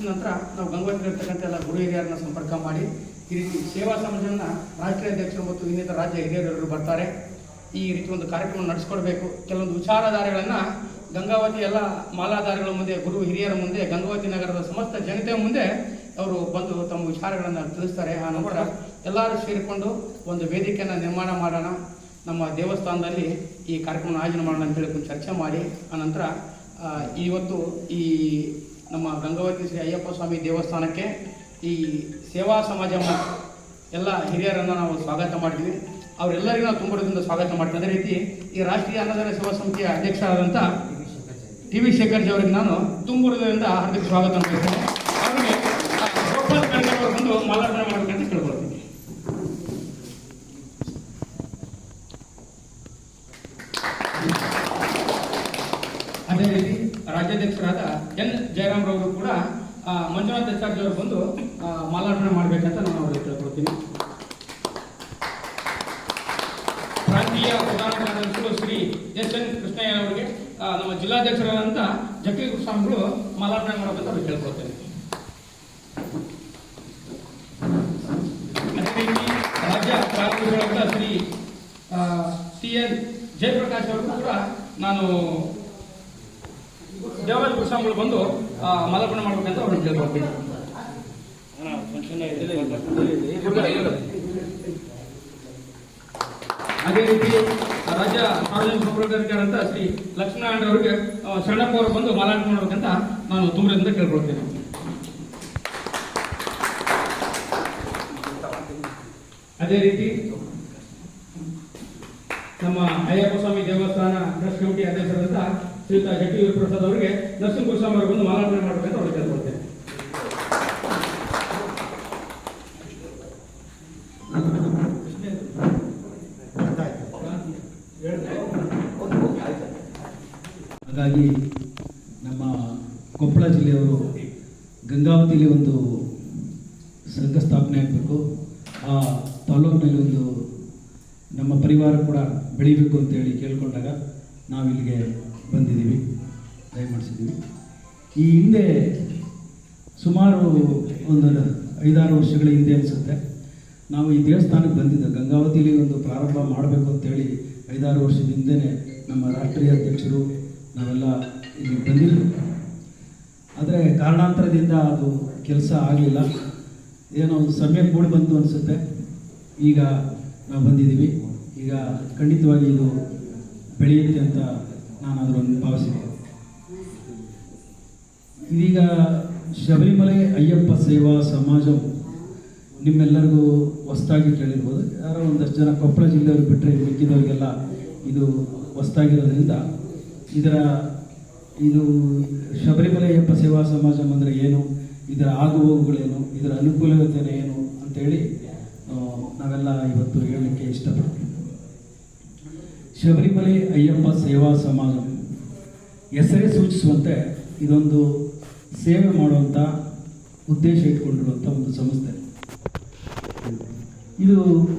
ಮುಗಿಸಿದ ನಂತರ ನಾವು ಗಂಗೋತ್ರಿರ್ತಕ್ಕಂಥ ಎಲ್ಲ ಗುರು ಹಿರಿಯರನ್ನ ಸಂಪರ್ಕ ಮಾಡಿ ಈ ರೀತಿ ಸೇವಾ ಸಮಾಜವನ್ನು ರಾಷ್ಟ್ರೀಯ ಅಧ್ಯಕ್ಷರು ಮತ್ತು ಇನ್ನಿತರ ರಾಜ್ಯ ಹಿರಿಯರು ಬರ್ತಾರೆ. ಈ ರೀತಿ ಒಂದು ಕಾರ್ಯಕ್ರಮ ನಡೆಸ್ಕೊಡ್ಬೇಕು. ಕೆಲವೊಂದು ವಿಚಾರಧಾರೆಗಳನ್ನು ಗಂಗಾವತಿ ಎಲ್ಲ ಮಾಲಾಧಾರಿಗಳ ಮುಂದೆ, ಗುರು ಹಿರಿಯರ ಮುಂದೆ, ಗಂಗಾವತಿ ನಗರದ ಸಮಸ್ತ ಜನತೆಯ ಮುಂದೆ ಅವರು ಬಂದು ತಮ್ಮ ವಿಚಾರಗಳನ್ನು ತಿಳಿಸ್ತಾರೆ. ಆ ನಂತರ ಎಲ್ಲರೂ ಸೇರಿಕೊಂಡು ಒಂದು ವೇದಿಕೆಯನ್ನು ನಿರ್ಮಾಣ ಮಾಡೋಣ, ನಮ್ಮ ದೇವಸ್ಥಾನದಲ್ಲಿ ಈ ಕಾರ್ಯಕ್ರಮ ಆಯೋಜನೆ ಮಾಡೋಣ ಅಂತ ಹೇಳಿ ಚರ್ಚೆ ಮಾಡಿ ಆನಂತರ ಇವತ್ತು ಈ ನಮ್ಮ ಗಂಗಾವತಿ ಶ್ರೀ ಅಯ್ಯಪ್ಪ ಸ್ವಾಮಿ ದೇವಸ್ಥಾನಕ್ಕೆ ಈ ಸೇವಾ ಸಮಾಜ ಎಲ್ಲ ಹಿರಿಯರನ್ನು ನಾವು ಸ್ವಾಗತ ಮಾಡ್ತೀವಿ. ಅವರೆಲ್ಲರಿಗೂ ನಾವು ತುಂಬದಿಂದ ಸ್ವಾಗತ ಮಾಡ್ತೀವಿ. ಅದೇ ರೀತಿ ಈ ರಾಷ್ಟ್ರೀಯ ಅನ್ನದಾನ ಸೇವಾ ಸಮಿತಿಯ ಅಧ್ಯಕ್ಷರಾದಂಥ ಟಿ.ವಿ. ಶೇಖರ್ಜಿ ಅವರಿಗೆ ನಾನು ತುಂಬದಿಂದ ಹಾರ್ದಿಕ ಸ್ವಾಗತ ಮಾಡ್ತೇನೆ. ಅವರಿಗೆ ಅವರು ಬಂದು ಮಾಲಾರ್ಪಣೆ ಮಾಡಬೇಕಂತ ಕೇಳ್ಕೊಳ್ತೀನಿ. ಅದೇ ರೀತಿ ರಾಜ್ಯಾಧ್ಯಕ್ಷರಾದ ಎನ್ ಜಯರಾಮ್ರವರು ಕೂಡ ಮಂಜುನಾಥ್ ದೇಸಾಯಿ ಅವರು ಬಂದು ಮಾಲಾರ್ಪಣೆ ಮಾಡಬೇಕಂತ ನಾನು ಅವರಿಗೆ ಕೇಳ್ಕೊಳ್ತೀನಿ. ಪ್ರಾಂತೀಯ ಪ್ರಧಾನ ಕಾರ್ಯದರ್ಶಿಗಳು ಶ್ರೀ ಎಸ್.ಎನ್. ಕೃಷ್ಣಯ್ಯ ಅವರಿಗೆ ನಮ್ಮ ಜಿಲ್ಲಾಧ್ಯಕ್ಷರಾದಂಥ ಜಕ್ಕಿ ಸ್ವಾಮಿಗಳು ಮಾಲಾರ್ಪಣೆ ಮಾಡಬೇಕಂತ ಅವ್ರಿಗೆ ಕೇಳ್ಕೊಳ್ತೇನೆ. ಅದೇ ರೀತಿ ರಾಜ್ಯ ಕಾರ್ಯದರ್ಶಿಗಳಾದ ಶ್ರೀ ಟಿ.ಎನ್. ಜಯಪ್ರಕಾಶ್ ಅವರು ಕೂಡ ನಾನು ದೇವರಾಜ ಗುರುಸ್ವಾಮಿಗಳು ಬಂದು ಮಾಲಾರ್ಪಣೆ ಮಾಡಬೇಕಂತ ಅವ್ರಿಗೆ ಕೇಳ್ಕೊಳ್ತೀನಿ. ಅದೇ ರೀತಿ ರಾಜ್ಯ ಸಾರ್ವಜನಿಕ ಸಂಪರ್ಕಾಧಿಕಾರಂತ ಶ್ರೀ ಲಕ್ಷ್ಮೀನಾರಾಯಣ ಅವರಿಗೆ ಶರಣಪ್ಪ ಅವರು ಬಂದು ಮಾಲಾರ್ಪಣೆ ಮಾಡಬೇಕಂತ ನಾನು ತುಂಬದಿಂದ ಕೇಳ್ಕೊಳ್ತೇನೆ. ಅದೇ ರೀತಿ ನಮ್ಮ ಅಯ್ಯಪ್ಪ ಸ್ವಾಮಿ ದೇವಸ್ಥಾನ ಟ್ರಸ್ಟ್ ಕಮಿಟಿ ಅಧ್ಯಕ್ಷರಾದಂಥ ಶ್ರೀಯುತ ಜಟ್ಟಿ ಪ್ರಸಾದ್ ಅವರಿಗೆ ನರಸಿಂಹ ಗುರುಸ್ವಾಮಿ ಅವರು ಬಂದು ಮಾಲಾರ್ಪಣೆ ಮಾಡಬೇಕಂತ ಅವ್ರಿಗೆ ಕೇಳ್ಕೊಳ್ತೇನೆ. ಹಾಗಾಗಿ ನಮ್ಮ ಕೊಪ್ಪಳ ಜಿಲ್ಲೆಯವರು ಗಂಗಾವತಿಯಲ್ಲಿ ಒಂದು ಸಂಘ ಸ್ಥಾಪನೆ ಆಗಬೇಕು, ಆ ತಾಲೂಕಿನಲ್ಲಿ ಒಂದು ನಮ್ಮ ಪರಿವಾರ ಕೂಡ ಬೆಳಿಬೇಕು ಅಂತೇಳಿ ಕೇಳ್ಕೊಂಡಾಗ ನಾವಿಲ್ಲಿಗೆ ಬಂದಿದ್ದೀವಿ, ದಯಮಾಡಿಸಿದ್ದೀವಿ. ಈ ಹಿಂದೆ ಸುಮಾರು ಒಂದು 5-6 ವರ್ಷಗಳ ಹಿಂದೆ ಅನಿಸುತ್ತೆ ನಾವು ಈ ದೇವಸ್ಥಾನಕ್ಕೆ ಬಂದಿದ್ದು. ಗಂಗಾವತಿಯಲ್ಲಿ ಒಂದು ಪ್ರಾರಂಭ ಮಾಡಬೇಕು ಅಂತೇಳಿ 5-6 ವರ್ಷದ ಹಿಂದೆಯೇ ನಮ್ಮ ರಾಷ್ಟ್ರೀಯ ಅಧ್ಯಕ್ಷರು ನಾವೆಲ್ಲ ಇಲ್ಲಿ ಬಂದಿದ್ವಿ. ಆದರೆ ಕಾರಣಾಂತರದಿಂದ ಅದು ಕೆಲಸ ಆಗಲಿಲ್ಲ, ಏನೋ ಒಂದು ಸಮಯ ಕೂಡಿ ಬಂತು ಅನಿಸುತ್ತೆ. ಈಗ ನಾವು ಬಂದಿದ್ದೀವಿ. ಈಗ ಖಂಡಿತವಾಗಿ ಇದು ಬೆಳೆಯುತ್ತೆ ಅಂತ ನಾನು ಅದನ್ನು ಭಾವಿಸಿದೆ. ಇದೀಗ ಶಬರಿಮಲೆ ಅಯ್ಯಪ್ಪ ಸೇವಾ ಸಮಾಜ ನಿಮ್ಮೆಲ್ಲರಿಗೂ ಹೊಸದಾಗಿ ಕೇಳಿರ್ಬೋದು. ಯಾರೋ ಒಂದಷ್ಟು ಜನ ಕೊಪ್ಪಳ ಜಿಲ್ಲೆಯವರು ಬಿಟ್ಟರೆ ಮಿಕ್ಕಿದವರಿಗೆಲ್ಲ ಇದು ಹೊಸದಾಗಿರೋದ್ರಿಂದ ಇದು ಶಬರಿಮಲೆ ಅಯ್ಯಪ್ಪ ಸೇವಾ ಸಮಾಜ ಅಂದರೆ ಏನು, ಇದರ ಆಗುಹೋಗುಗಳೇನು, ಇದರ ಅನುಕೂಲತೆ ಏನು ಅಂತೇಳಿ ನಾವೆಲ್ಲ ಇವತ್ತು ಹೇಳಲಿಕ್ಕೆ ಇಷ್ಟಪಡ್ತೀವಿ. ಶಬರಿಮಲೆ ಅಯ್ಯಪ್ಪ ಸೇವಾ ಸಮಾಜ ಹೆಸರೇ ಸೂಚಿಸುವಂತೆ ಇದೊಂದು ಸೇವೆ ಮಾಡುವಂಥ ಉದ್ದೇಶ ಇಟ್ಕೊಂಡಿರುವಂಥ ಒಂದು ಸಂಸ್ಥೆ. ಇದು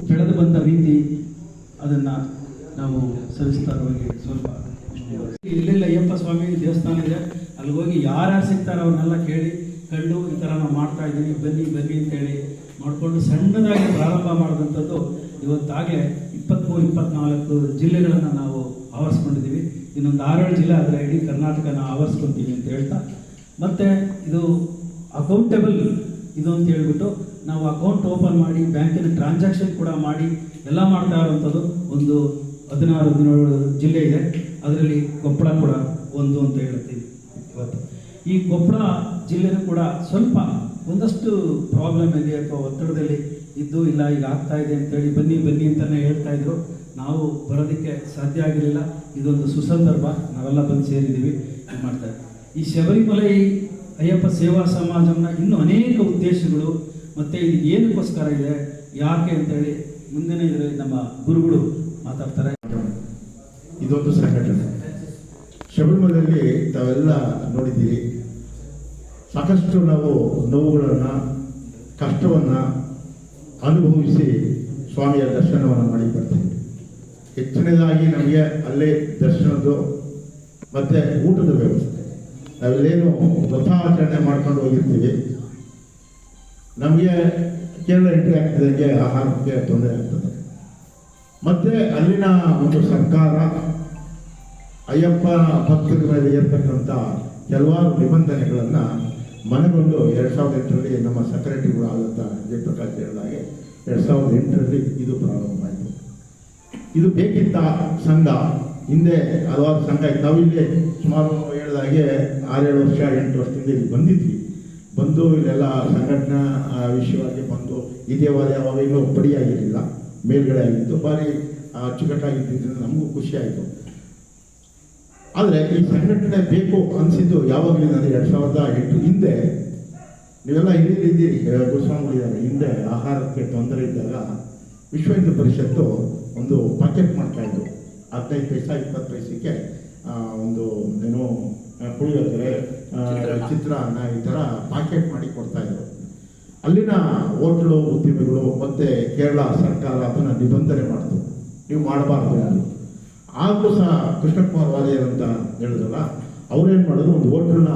ಬೆಳೆದು ಬಂದ ರೀತಿ ಅದನ್ನು ನಾವು ಸವಿಸ್ತಾರವಾಗಿ ಸ್ವಲ್ಪ ಇಲ್ಲೆಲ್ಲ ಅಯ್ಯಪ್ಪ ಸ್ವಾಮಿ ದೇವಸ್ಥಾನ ಇದೆ, ಅಲ್ಲಿ ಹೋಗಿ ಯಾರ್ಯಾರು ಸಿಗ್ತಾರೋ ಅವ್ರನ್ನೆಲ್ಲ ಕೇಳಿ ಕಂಡು ಈ ಥರ ನಾವು ಮಾಡ್ತಾ ಇದ್ದೀವಿ, ಬನ್ನಿ ಅಂತೇಳಿ ಮಾಡಿಕೊಂಡು ಸಣ್ಣದಾಗಿ ಪ್ರಾರಂಭ ಮಾಡಿದಂಥದ್ದು ಇವತ್ತಾಗಲೇ 23-24 ಜಿಲ್ಲೆಗಳನ್ನು ನಾವು ಆವರಿಸ್ಕೊಂಡಿದ್ದೀವಿ. ಇನ್ನೊಂದು 6-7 ಜಿಲ್ಲೆ ಆದರೆ ಇಡೀ ಕರ್ನಾಟಕನ ಆವರಿಸ್ಕೊತೀವಿ ಅಂತ ಹೇಳ್ತಾ, ಮತ್ತು ಇದು ಅಕೌಂಟೇಬಲ್ ಇದು ಅಂತ ಹೇಳ್ಬಿಟ್ಟು ನಾವು ಅಕೌಂಟ್ ಓಪನ್ ಮಾಡಿ ಬ್ಯಾಂಕಿನ ಟ್ರಾನ್ಸಾಕ್ಷನ್ ಕೂಡ ಮಾಡಿ ಎಲ್ಲ ಮಾಡ್ತಾ ಇರುವಂಥದ್ದು ಒಂದು 16-17 ಜಿಲ್ಲೆ ಇದೆ. ಅದರಲ್ಲಿ ಕೊಪ್ಪಳ ಕೂಡ ಒಂದು ಅಂತ ಹೇಳ್ತೀವಿ. ಇವತ್ತು ಈ ಕೊಪ್ಪಳ ಜಿಲ್ಲೆನೂ ಕೂಡ ಸ್ವಲ್ಪ ಒಂದಷ್ಟು ಪ್ರಾಬ್ಲಮ್ ಇದೆ ಅಥವಾ ಒತ್ತಡದಲ್ಲಿ ಇದ್ದು ಇಲ್ಲ ಈಗ ಆಗ್ತಾ ಇದೆ ಅಂತೇಳಿ ಬನ್ನಿ ಅಂತಲೇ ಹೇಳ್ತಾ ಇದ್ರು. ನಾವು ಬರೋದಕ್ಕೆ ಸಾಧ್ಯ ಆಗಿರಲಿಲ್ಲ. ಇದೊಂದು ಸುಸಂದರ್ಭ, ನಾವೆಲ್ಲ ಬಂದು ಸೇರಿದ್ದೀವಿ, ಮಾಡ್ತಾ ಇದ್ದೀವಿ. ಈ ಶಬರಿಮಲೆ ಅಯ್ಯಪ್ಪ ಸೇವಾ ಸಮಾಜನ ಇನ್ನೂ ಅನೇಕ ಉದ್ದೇಶಗಳು ಮತ್ತು ಇದು ಏನಕ್ಕೋಸ್ಕರ ಇದೆ, ಯಾಕೆ ಅಂತೇಳಿ ಮುಂದಿನ ಇದರಲ್ಲಿ ನಮ್ಮ ಗುರುಗಳು ಮಾತಾಡ್ತಾರೆ. ಇದೊಂದು ಸಂಘಟನೆ ಶಬರಿಮಲೆಯಲ್ಲಿ ತಾವೆಲ್ಲ ನೋಡಿದ್ದೀರಿ. ಸಾಕಷ್ಟು ನಾವು ನೋವುಗಳನ್ನು, ಕಷ್ಟವನ್ನು ಅನುಭವಿಸಿ ಸ್ವಾಮಿಯ ದರ್ಶನವನ್ನು ಮಾಡಿ ಬರ್ತೀವಿ. ಹೆಚ್ಚಿನದಾಗಿ ನಮಗೆ ಅಲ್ಲೇ ದರ್ಶನದ್ದು ಮತ್ತು ಊಟದ ವ್ಯವಸ್ಥೆ ನಾವೆಲ್ಲೇನು ವ್ರತಾಚರಣೆ ಮಾಡ್ಕೊಂಡು ಹೋಗಿರ್ತೀವಿ, ನಮಗೆ ಕೇರಳ ಎಂಟ್ರಿ ಆಗ್ತಿದ್ದಂಗೆ ಆಹಾರಕ್ಕೆ ತೊಂದರೆ ಆಗ್ತದೆ. ಮತ್ತೆ ಅಲ್ಲಿನ ಒಂದು ಸರ್ಕಾರ ಅಯ್ಯಪ್ಪ ಭಕ್ತರ ಮೇಲೆ ಏರ್ತಕ್ಕಂಥ ಕೆಲವಾರು ನಿಬಂಧನೆಗಳನ್ನು ಮನಗೊಂಡು 2008ರಲ್ಲಿ ನಮ್ಮ ಸೆಕ್ರೆಟರಿಗಳು ಆದಂಥ ಜಯಪ್ರಕಾಶ್ ಹೇಳಿದಾಗೆ 2008ರಲ್ಲಿ ಇದು ಪ್ರಾರಂಭವಾಯಿತು. ಇದು ಬೇಕಿತ್ತ ಸಂಘ, ಹಿಂದೆ ಹಲವಾರು ಸಂಘ ಇತ್ತು. ನಾವಿಲ್ಲಿ ಸುಮಾರು ಹೇಳಿದಾಗೆ 6-7 ವರ್ಷ 8 ವರ್ಷದಿಂದ ಇಲ್ಲಿ ಬಂದಿದ್ವಿ. ಬಂದು ಇಲ್ಲೆಲ್ಲ ಸಂಘಟನಾ ವಿಷಯವಾಗಿ ಬಂದು ಈ ದೇವಾಲಯ ಅವಾಗಲೂ ಪಡಿಯಾಗಿರಲಿಲ್ಲ, ಮೇಲ್ಗಡೆ ಆಗಿತ್ತು, ಭಾರಿ ಅಚ್ಚುಕಟ್ಟಾಗಿದ್ದರಿಂದ ನಮಗೂ ಖುಷಿ ಆಯಿತು. ಆದರೆ ಈ ಸಂಘಟನೆ ಬೇಕು ಅನಿಸಿದ್ದು ಯಾವಾಗಲೂ ಅಂದರೆ 2008 ಹಿಂದೆ ನೀವೆಲ್ಲ ಹಿರಿಯರಿದ್ದೀರಿ, ಗುರುಸ್ವಾಮಿಗಳಿದ್ದಾರೆ. ಹಿಂದೆ ಆಹಾರಕ್ಕೆ ತೊಂದರೆ ಇದ್ದಾಗ ವಿಶ್ವ ಹಿಂದೂ ಪರಿಷತ್ತು ಒಂದು ಪಾಕೆಟ್ ಮಾಡ್ತಾಯಿದ್ರು. 15 ಪೈಸೆ 20 ಪೈಸೆಗೆ ಒಂದು ಏನೋ ಪುಳಿಯೋಗರೆ, ಚಿತ್ರಾನ್ನ ಈ ಥರ ಪಾಕೆಟ್ ಮಾಡಿ ಕೊಡ್ತಾಯಿದ್ರು. ಅಲ್ಲಿನ ಹೋಟ್ಲು ಉದ್ಯಮಿಗಳು ಮತ್ತು ಕೇರಳ ಸರ್ಕಾರ ಅದನ್ನು ನಿಬಂಧನೆ ಮಾಡಿತು, ನೀವು ಮಾಡಬಾರ್ದು ಅಂತ. ಆಗಲೂ ಸಹ ಕೃಷ್ಣಕುಮಾರ್ ವಾಲಿಯರ್ ಅಂತ ಹೇಳಿದ್ರಲ್ಲ, ಅವ್ರೇನು ಮಾಡೋದು, ಒಂದು ಹೋಟ್ಲನ್ನ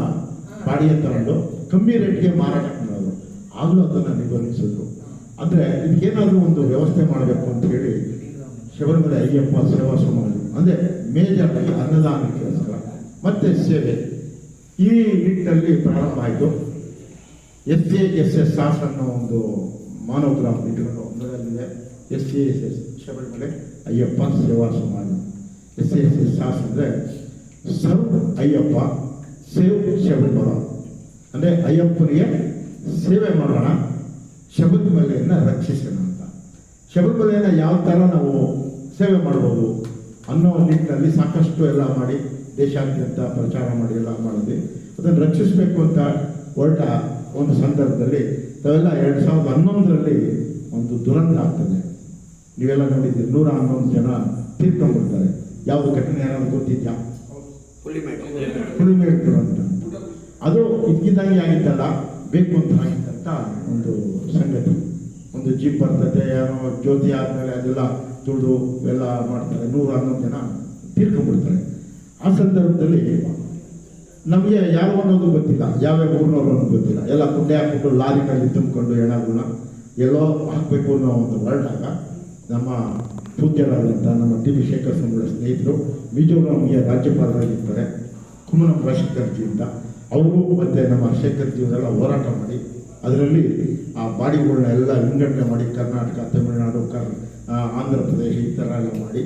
ಬಾಡಿಗೆ ತಗೊಂಡು ಕಮ್ಮಿ ರೇಟ್ಗೆ ಮಾರಾಟ ಮಾಡೋದು. ಆಗಲೂ ಅದನ್ನು ನಿಬಂಧಿಸಿದ್ರು. ಅಂದರೆ ಇದಕ್ಕೇನಾದರೂ ಒಂದು ವ್ಯವಸ್ಥೆ ಮಾಡಬೇಕು ಅಂತ ಹೇಳಿ ಶಬರಿಮಲೆ ಅಯ್ಯಪ್ಪ ಸೇವಾ ಸಮಾಜ ಅಂದರೆ ಮೇಜರ್ ಆಗಿ ಅನ್ನದಾನಕ್ಕೋಸ್ಕರ ಮತ್ತೆ ಸೇವೆ ಈ ನಿಟ್ಟಿನಲ್ಲಿ ಪ್ರಾರಂಭ ಆಯಿತು. SASS ಅನ್ನೋ ಒಂದು ಮಾನೋಗ್ರಾಮ್ ಇಟ್ಕೊಂಡು ಒಂದರಲ್ಲಿದೆ SASS ಶಬರಿಮಲೆ ಅಯ್ಯಪ್ಪ ಸೇವಾ ಸಮಾಜ. SASS ಅಂದರೆ ಸರ್ವ್ ಅಯ್ಯಪ್ಪ ಸೇವ್ ಶಬರಿಮಲ, ಅಂದರೆ ಅಯ್ಯಪ್ಪನಿಗೆ ಸೇವೆ ಮಾಡೋಣ, ಶಬರಿಮಲೆಯನ್ನು ರಕ್ಷಿಸೋಣ ಅಂತ. ಶಬರಿಮಲೆಯನ್ನು ಯಾವ ಥರ ನಾವು ಸೇವೆ ಮಾಡ್ಬೋದು ಅನ್ನೋ ನಿಟ್ಟಿನಲ್ಲಿ ಸಾಕಷ್ಟು ಎಲ್ಲ ಮಾಡಿ ದೇಶಾದ್ಯಂತ ಪ್ರಚಾರ ಮಾಡಿ ಎಲ್ಲ ಮಾಡಿದ್ವಿ. ಅದನ್ನು ರಕ್ಷಿಸಬೇಕು ಅಂತ ಹೊರಟ ಒಂದು ಸಂದರ್ಭದಲ್ಲಿ ತಾವೆಲ್ಲ 2011ರಲ್ಲಿ ಒಂದು ದುರಂತ ಆಗ್ತದೆ. ನೀವೆಲ್ಲ ನೋಡಿದ್ದೀರಿ, 111 ಜನ ತೀರ್ಕೊಂಡ್ಬಿಡ್ತಾರೆ. ಯಾವುದು ಘಟನೆ ಏನಾದ್ರು ಗೊತ್ತಿದ್ಯಾ? ಹುಲಿಮೇಡ್ ದುರಂತ. ಅದು ಇದ್ಕಿದ್ದಾಗಿ ಆಗಿದ್ದಲ್ಲ, ಬೇಕು ಅಂತ ಆಗಿದ್ದಂಥ ಒಂದು ಸಂಗತಿ. ಒಂದು ಜೀಪ್ ಬರ್ತದೆ, ಏನೋ ಜ್ಯೋತಿ ಆದಮೇಲೆ ಅದೆಲ್ಲ ತುಳಿದು ಎಲ್ಲ ಮಾಡ್ತಾರೆ, 111 ಜನ ತೀರ್ಕೊಂಡ್ಬಿಡ್ತಾರೆ. ಆ ಸಂದರ್ಭದಲ್ಲಿ ನಮಗೆ ಯಾರು ಅನ್ನೋದು ಗೊತ್ತಿಲ್ಲ, ಯಾವ್ಯಾವ ಊರಿನವರು ಅನ್ನೋದು ಗೊತ್ತಿಲ್ಲ. ಎಲ್ಲ ಕುಂಡೆ ಹಾಕ್ಬಿಟ್ಟು ಲಾರಿನಲ್ಲಿ ತುಂಬಿಕೊಂಡು ಹೆಣಗಳನ್ನ ಎಲ್ಲೋ ಹಾಕಬೇಕು ಅನ್ನೋ ಒಂದು ಹೊರಟಾಗ ನಮ್ಮ ಪೂಜ್ಯರಾದಂಥ ನಮ್ಮ TB ಶೇಖರ್ ಸ್ವಾಮಿಗಳ ಸ್ನೇಹಿತರು ಮಿಜೋರಾಂಗೆ ರಾಜ್ಯಪಾಲರಾಗಿರ್ತಾರೆ ಕುಮ್ಮನಂ ರಾಜಶೇಖರ್ಜಿ ಅಂತ, ಅವರು ಮತ್ತು ನಮ್ಮ ಶೇಖರ್ಜಿ ಅವರೆಲ್ಲ ಹೋರಾಟ ಮಾಡಿ ಅದರಲ್ಲಿ ಆ ಬಾಡಿಗಳನ್ನ ಎಲ್ಲ ವಿಂಗಡಣೆ ಮಾಡಿ ಕರ್ನಾಟಕ, ತಮಿಳುನಾಡು, ಆಂಧ್ರ ಪ್ರದೇಶ ಈ ಥರ ಎಲ್ಲ ಮಾಡಿ